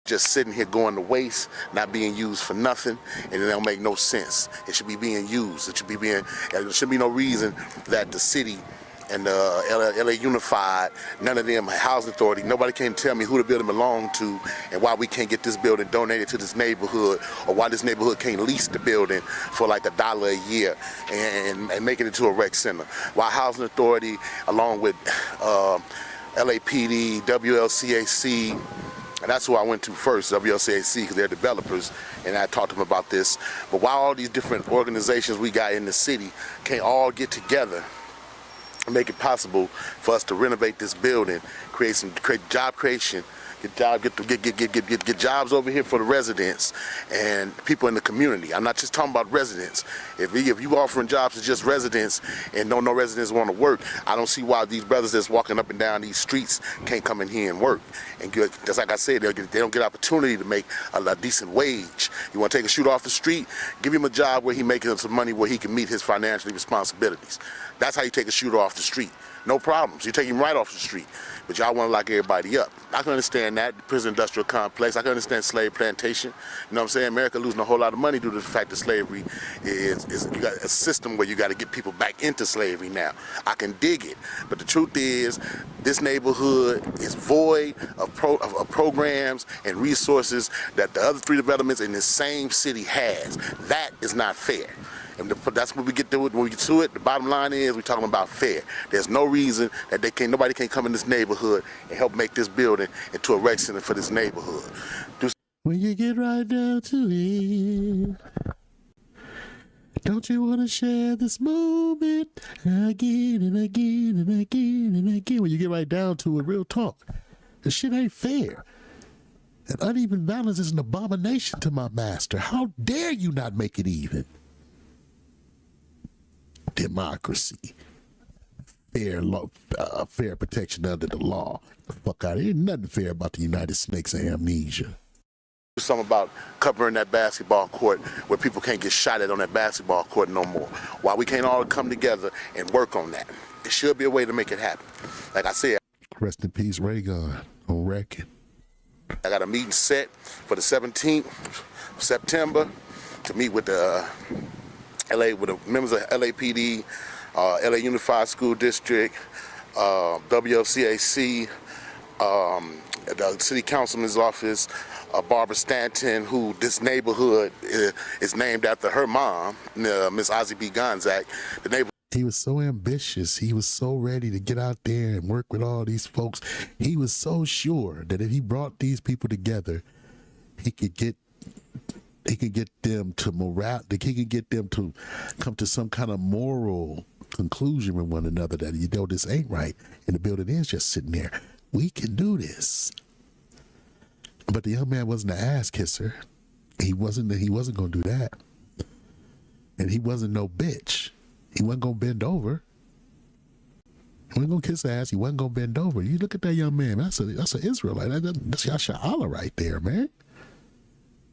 Just sitting here going to waste, not being used for nothing, and it don't make no sense. It should be being used. There should be no reason that the city and LA Unified, none of them, Housing Authority, nobody can tell me who the building belonged to and why we can't get this building donated to this neighborhood, or why this neighborhood can't lease the building for like $1 a year and make it into a rec center. Why Housing Authority, along with LAPD, WLCAC, and that's who I went to first, WLCAC, because they're developers, and I talked to them about this. But why all these different organizations we got in the city can't all get together make it possible for us to renovate this building, create job creation, get jobs over here for the residents and people in the community. I'm not just talking about residents. If you offering jobs to just residents and no residents want to work, I don't see why these brothers that's walking up and down these streets can't come in here and work. And just like I said, they don't get opportunity to make a decent wage. You want to take a shooter off the street, give him a job where he making some money where he can meet his financial responsibilities. That's how you take a shooter off the street. No problems. You take him right off the street. But y'all want to lock everybody up. I can understand that, the prison industrial complex. I can understand slave plantation. You know what I'm saying? America losing a whole lot of money due to the fact that slavery is you got a system where you got to get people back into slavery now. I can dig it. But the truth is, this neighborhood is void of programs and resources that the other 3 developments in this same city has. That is not fair. And that's what we get to it. When we get to it, the bottom line is we're talking about fair. There's no reason that nobody can come in this neighborhood and help make this building into a rec center for this neighborhood. When you get right down to it, Don't you want to share this moment again and again and again and again? When you get right down to it, real talk, this shit ain't fair. And uneven balance is an abomination to my master. How dare you not make it even? Democracy. Fair law, fair protection under the law. The fuck out of here. Ain't nothing fair about the United Snakes of Amnesia. Something about covering that basketball court where people can't get shot at on that basketball court no more. Why we can't all come together and work on that. There should be a way to make it happen. Like I said. Rest in peace, Ray Gun. On record. I got a meeting set for the 17th of September to meet with the members of LAPD, LA Unified School District, WFCAC, the City Councilman's office, Barbara Stanton, who this neighborhood is named after her mom, Miss Ozzie B. Gonzack. The neighborhood. He was so ambitious. He was so ready to get out there and work with all these folks. He was so sure that if he brought these people together, he could get them to he could get them to come to some kind of moral conclusion with one another that, you know, this ain't right. And the building is just sitting there. We can do this. But the young man wasn't an ass kisser. He wasn't going to do that. And he wasn't no bitch. He wasn't going to bend over. He wasn't going to kiss ass. He wasn't going to bend over. You look at that young man. That's an Israelite. That's Yasha'Allah right there, man.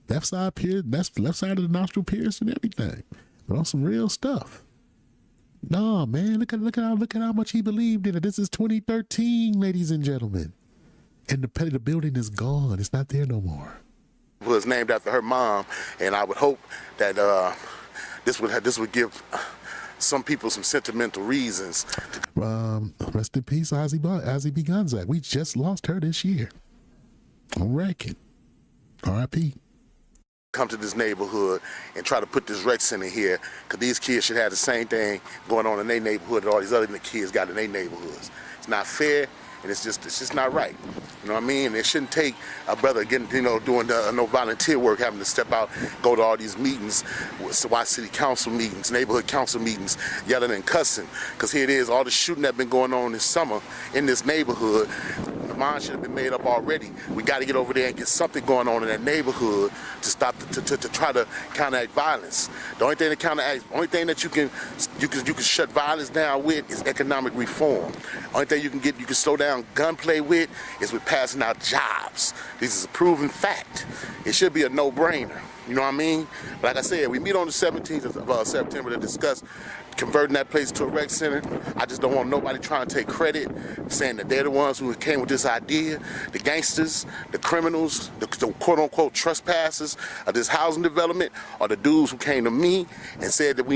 Left side pierced. That's left side of the nostril pierced and everything. But on some real stuff. No, man. Look at how much he believed in it. This is 2013, ladies and gentlemen. And the building is gone. It's not there no more. It was named after her mom, and I would hope that this would give some people some sentimental reasons. Rest in peace, Ozzie B. Gonzack. We just lost her this year. On record. R.I.P. Come to this neighborhood and try to put this rec center here, because these kids should have the same thing going on in their neighborhood that all these other kids got in their neighborhoods. It's not fair. And it's just not right. You know what I mean? It shouldn't take a brother doing no volunteer work, having to step out, go to all these meetings, watch city council meetings, neighborhood council meetings, yelling and cussing. Because here it is, all the shooting that's been going on this summer in this neighborhood. The mind should have been made up already. We got to get over there and get something going on in that neighborhood to stop to try to counteract violence. The only thing that you can shut violence down with is economic reform. Only thing you can slow down gunplay with is with passing out jobs. This is a proven fact. It should be a no-brainer. You know what I mean? Like I said, we meet on the 17th of September to discuss converting that place to a rec center. I just don't want nobody trying to take credit, saying that they're the ones who came with this idea. The gangsters, the criminals, the quote-unquote trespassers of this housing development are the dudes who came to me and said that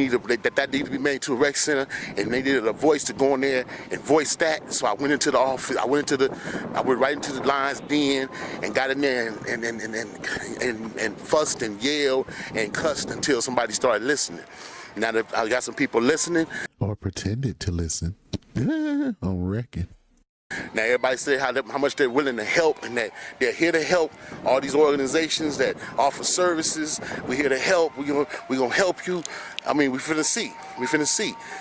that needed to be made to a rec center, and they needed a voice to go in there and voice that. So I went into the office. I went right into the lion's den and got in there and fussed and yelled and cussed until somebody started listening. Now that I got some people listening. Or pretended to listen. On record. Now everybody say how much they're willing to help, and that they're here to help all these organizations that offer services. We're here to help. We're gonna help you. I mean, we finna see.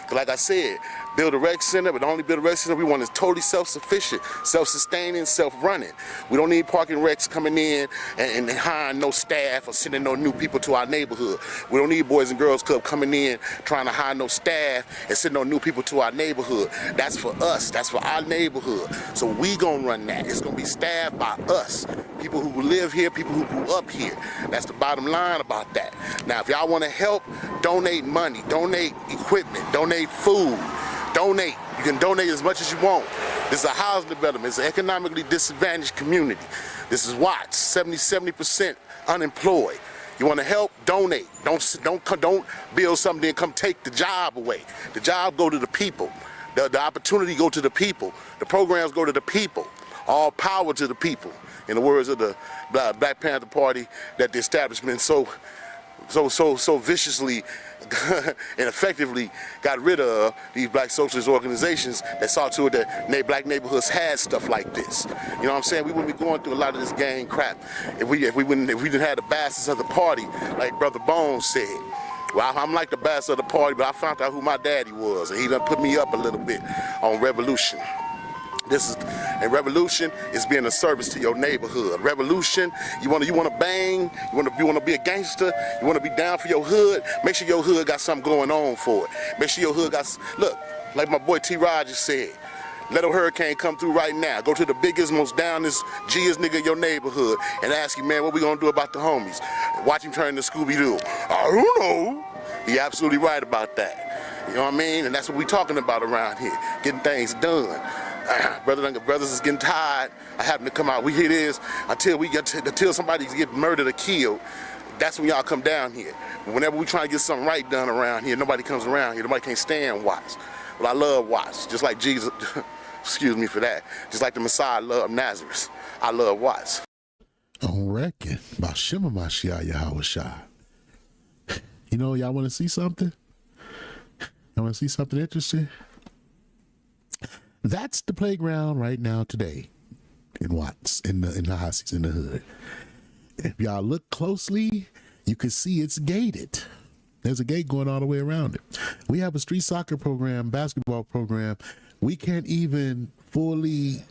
Cause like I said, build a rec center, but the only build a rec center we want is totally self-sufficient, self-sustaining, self-running. We don't need parking recs coming in and hiring no staff or sending no new people to our neighborhood. We don't need Boys and Girls Club coming in trying to hire no staff and send no new people to our neighborhood. That's for us. That's for our neighborhood. So we gonna run that. It's gonna be staffed by us, people who live here, people who grew up here. That's the bottom line about that. Now, if y'all want to help, donate money, donate equipment, donate food. Donate. You can donate as much as you want. This is a housing development. It's an economically disadvantaged community. This is Watts, 70% unemployed. You want to help? Donate. Don't build something and come take the job away. The job go to the people. The opportunity go to the people. The programs go to the people. All power to the people. In the words of the Black Panther Party, that the establishment so viciously and effectively got rid of, these black socialist organizations that saw to it that black neighborhoods had stuff like this. You know what I'm saying? We wouldn't be going through a lot of this gang crap if we didn't have the bastards of the party, like Brother Bones said. Well, I'm like the bass of the party, but I found out who my daddy was, and he done put me up a little bit on Revolution. And Revolution is being a service to your neighborhood. Revolution, you wanna bang, you wanna be a gangster, you wanna be down for your hood. Make sure your hood got something going on for it. Make sure your hood got, look, like my boy T. Rogers said, let a hurricane come through right now. Go to the biggest, most downest, G's nigga in your neighborhood and ask him, man, what we gonna do about the homies? Watch him turn to Scooby-Doo. I don't know. He absolutely right about that. You know what I mean? And that's what we talking about around here, getting things done. Brothers is getting tired. I happen to come out. We hear this until somebody gets murdered or killed. That's when y'all come down here. Whenever we try to get something right done around here, nobody comes around here. Nobody can't stand Watts. Well, I love Watts, just like Jesus. Excuse me for that. Just like the Messiah loved Nazareth. I love Watts. On record, Bashima Mashiach Yahawashai. You know, y'all want to see something? Y'all want to see something interesting? That's the playground right now today in Watts, in the Hacies, in the hood. If y'all look closely, you can see it's gated. There's a gate going all the way around it. We have a street soccer program, basketball program. We can't even fully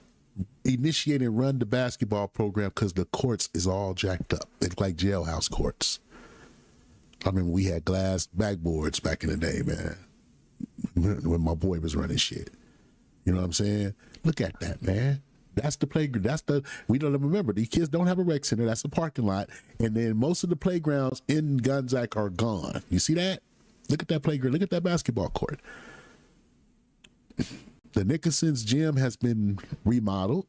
initiate and run the basketball program because the courts is all jacked up. It's like jailhouse courts. I remember we had glass backboards back in the day, man, when my boy was running shit. You know what I'm saying? Look at that, man. That's the playground. We don't remember. These kids don't have a rec center. That's a parking lot. And then most of the playgrounds in Gonzaga are gone. You see that? Look at that playground. Look at that basketball court. The Nickerson's gym has been remodeled.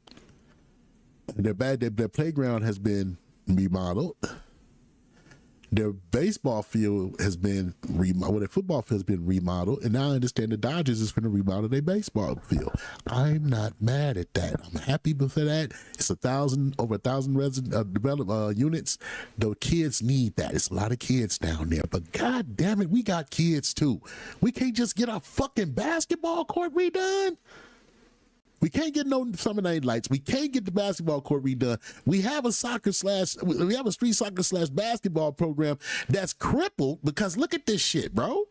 Their playground has been remodeled. Their baseball field has been remodeled. Their football field has been remodeled, and now I understand the Dodgers is going to remodel their baseball field. I'm not mad at that. I'm happy for that. It's over 1,000 resident units. The kids need that. It's a lot of kids down there, but god damn it, we got kids too. We can't just get our fucking basketball court redone. We can't get no summer night lights. We can't get the basketball court redone. We have a street soccer / basketball program that's crippled because look at this shit, bro.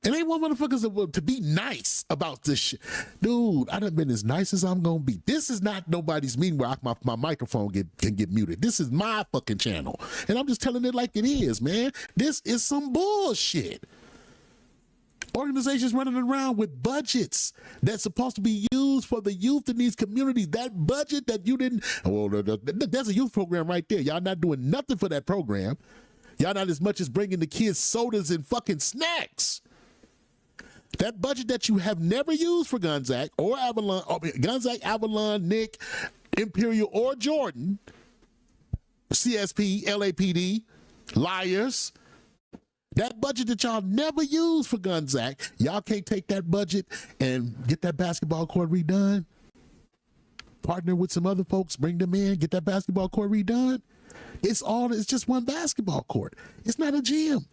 And they want motherfuckers to be nice about this shit. Dude, I done been as nice as I'm gonna be. This is not nobody's meeting where my microphone can get muted. This is my fucking channel. And I'm just telling it like it is, man. This is some bullshit. Organizations running around with budgets that's supposed to be used for the youth in these communities. That budget that you didn't, there's a youth program right there. Y'all not doing nothing for that program. Y'all not as much as bringing the kids sodas and fucking snacks. That budget that you have never used for Gonzaga or Avalon, Avalon, Nick, Imperial, or Jordan, CSP, LAPD, liars. That budget that y'all never used for Gonzaga, y'all can't take that budget and get that basketball court redone? Partner with some other folks, bring them in, get that basketball court redone? It's just one basketball court. It's not a gym.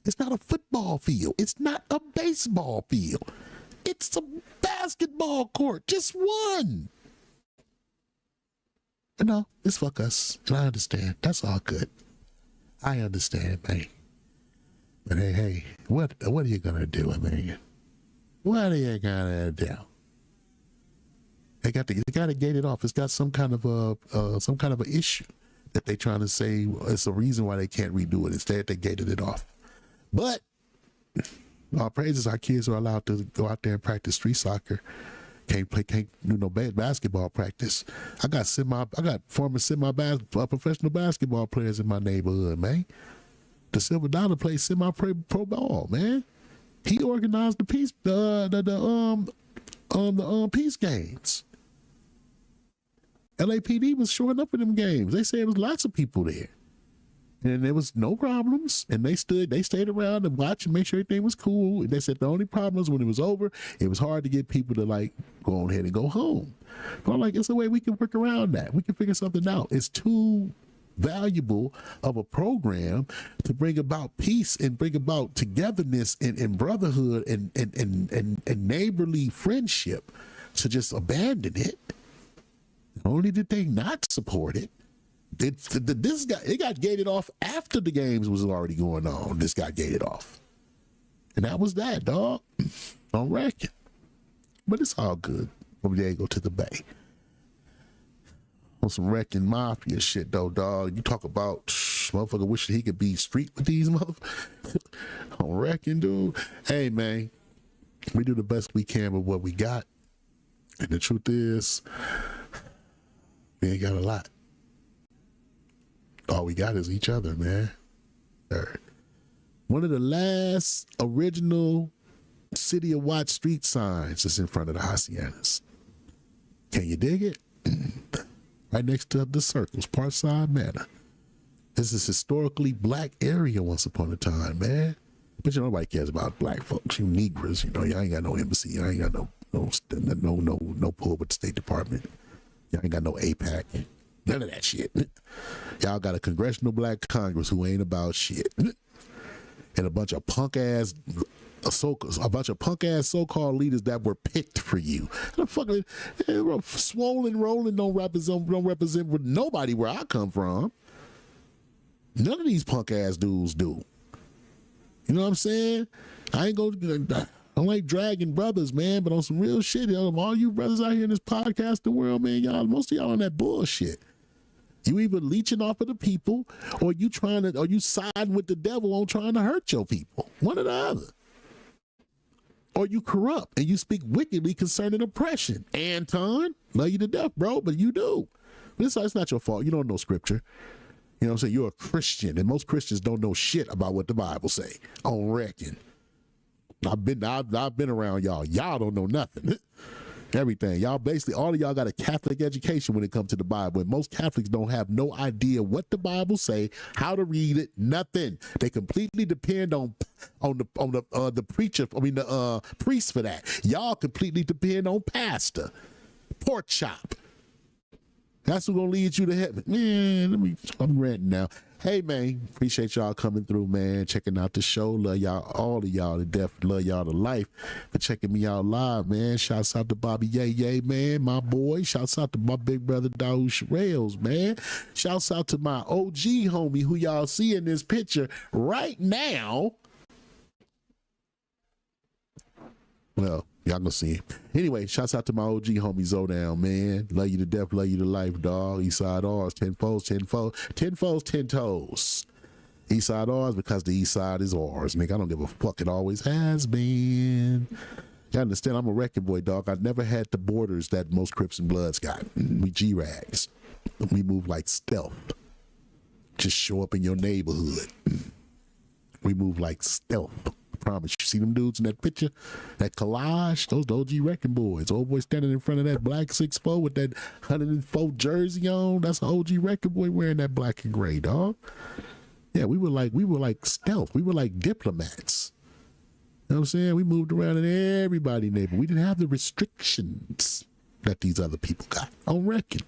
It's not a football field. It's not a baseball field. It's a basketball court, just one. No, it's fuck us, and I understand. That's all good. I understand, man. But hey, what are you gonna do, man? What are you gonna do? They got to gate it off. It's got some kind of a issue that they trying to say it's a reason why they can't redo it. Instead, they gated it off. But our praises, our kids are allowed to go out there and practice street soccer. Can't do no basketball practice. I got former professional basketball players in my neighborhood, man. The Silver Dollar plays semi-pro ball, man. He organized the peace peace games. LAPD was showing up in them games. They said there was lots of people there, and there was no problems. And they stayed around and watched and make sure everything was cool. And they said the only problem was when it was over, it was hard to get people to like go on ahead and go home. But I'm like, it's a way we can work around that. We can figure something out. It's too valuable of a program to bring about peace and bring about togetherness and brotherhood and neighborly friendship to just abandon it. Not only did they not support it, It got gated off after the games was already going on. This got gated off. And that was that, dog. On record. But it's all good. From Diego to the Bay. On some wrecking mafia shit, though, dog. You talk about motherfucker wishing he could be street with these motherfuckers. On wrecking, dude. Hey, man. We do the best we can with what we got. And the truth is, we ain't got a lot. All we got is each other, man. One of the last original City of Watts street signs is in front of the Haciendas. Can you dig it? Right next to the circles, Parkside Manor. This is historically black area once upon a time, man. But you know, nobody cares about black folks. You Negroes, you know, y'all ain't got no embassy. Y'all ain't got no pull with the State Department. Y'all ain't got no APAC. None of that shit. Y'all got a congressional black Congress who ain't about shit. And a bunch of punk ass so-called leaders that were picked for you. The fucking swollen rolling don't represent with nobody where I come from. None of these punk ass dudes do. You know what I'm saying? I don't like dragging brothers, man, but on some real shit, all you brothers out here in this podcasting world, man, most of y'all on that bullshit. You either leeching off of the people or you siding with the devil on trying to hurt your people. One or the other. Or you corrupt and you speak wickedly concerning oppression. Anton, love you to death, bro, but you do. It's not your fault. You don't know scripture. You know what I'm saying? You're a Christian, and most Christians don't know shit about what the Bible say. On reckon. I've been around y'all. Y'all don't know nothing. Everything. Y'all basically, all of y'all got a Catholic education when it comes to the Bible. And most Catholics don't have no idea what the Bible say, how to read it, nothing. They completely depend on the preacher, the priest for that. Y'all completely depend on pastor. Pork chop. That's what's gonna lead you to heaven. Man, I'm ranting now. Hey man, appreciate y'all coming through, man. Checking out the show. Love y'all, all of y'all to death. Love y'all to life for checking me out live, man. Shouts out to Bobby Yay, man, my boy. Shouts out to my big brother Daoud Sherrills, man. Shouts out to my OG homie who y'all see in this picture right now. Well, y'all gonna see him. Anyway, shouts out to my OG homie Zodown, man. Love you to death, love you to life, dog. Eastside R's, 10 foes, 10 foes, 10 foes, 10 toes. Eastside R's because the east side is ours, nigga. I don't give a fuck. It always has been. You understand? I'm a wrecking boy, dog. I've never had the borders that most Crips and Bloods got. We G-Rags. We move like stealth. Just show up in your neighborhood. We move like stealth. Promise. You see them dudes in that picture, that collage, those OG wrecking boys. Old boy standing in front of that black 6'4" with that 104 jersey on. That's an OG wrecking boy wearing that black and gray, dog. Yeah, we were like stealth. We were like diplomats. You know what I'm saying? We moved around in everybody's neighborhood. We didn't have the restrictions that these other people got. On record.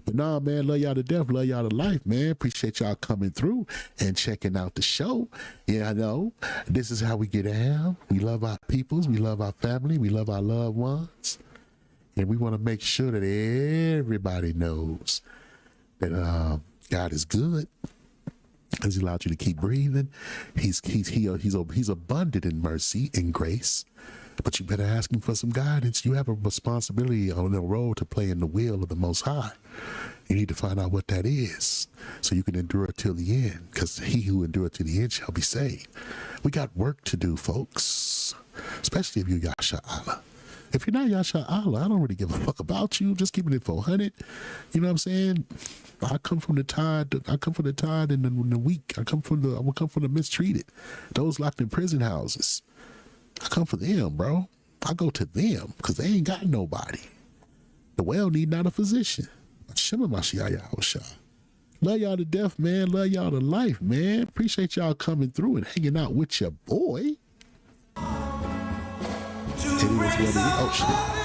But nah, man, love y'all to death, love y'all to life, man. Appreciate y'all coming through and checking out the show. Yeah, I know. This is how we get down. We love our peoples, we love our family, we love our loved ones. And we want to make sure that everybody knows that God is good. He's allowed you to keep breathing. He's abundant in mercy and grace. But you better ask him for some guidance. You have a responsibility on the road to play in the will of the Most High. You need to find out what that is so you can endure till the end, because he who endureth to the end shall be saved. We got work to do, folks, especially if you're Yasha Allah. If you're not Yasha Allah, I don't really give a fuck about you. Just keeping it 400. You know what I'm saying? I come from the tired and the weak. I come from the mistreated. Those locked in prison houses. I come for them, bro. I go to them because they ain't got nobody. The well need not a physician. Love y'all to death, man. Love y'all to life, man. Appreciate y'all coming through and hanging out with your boy. Oh, shit.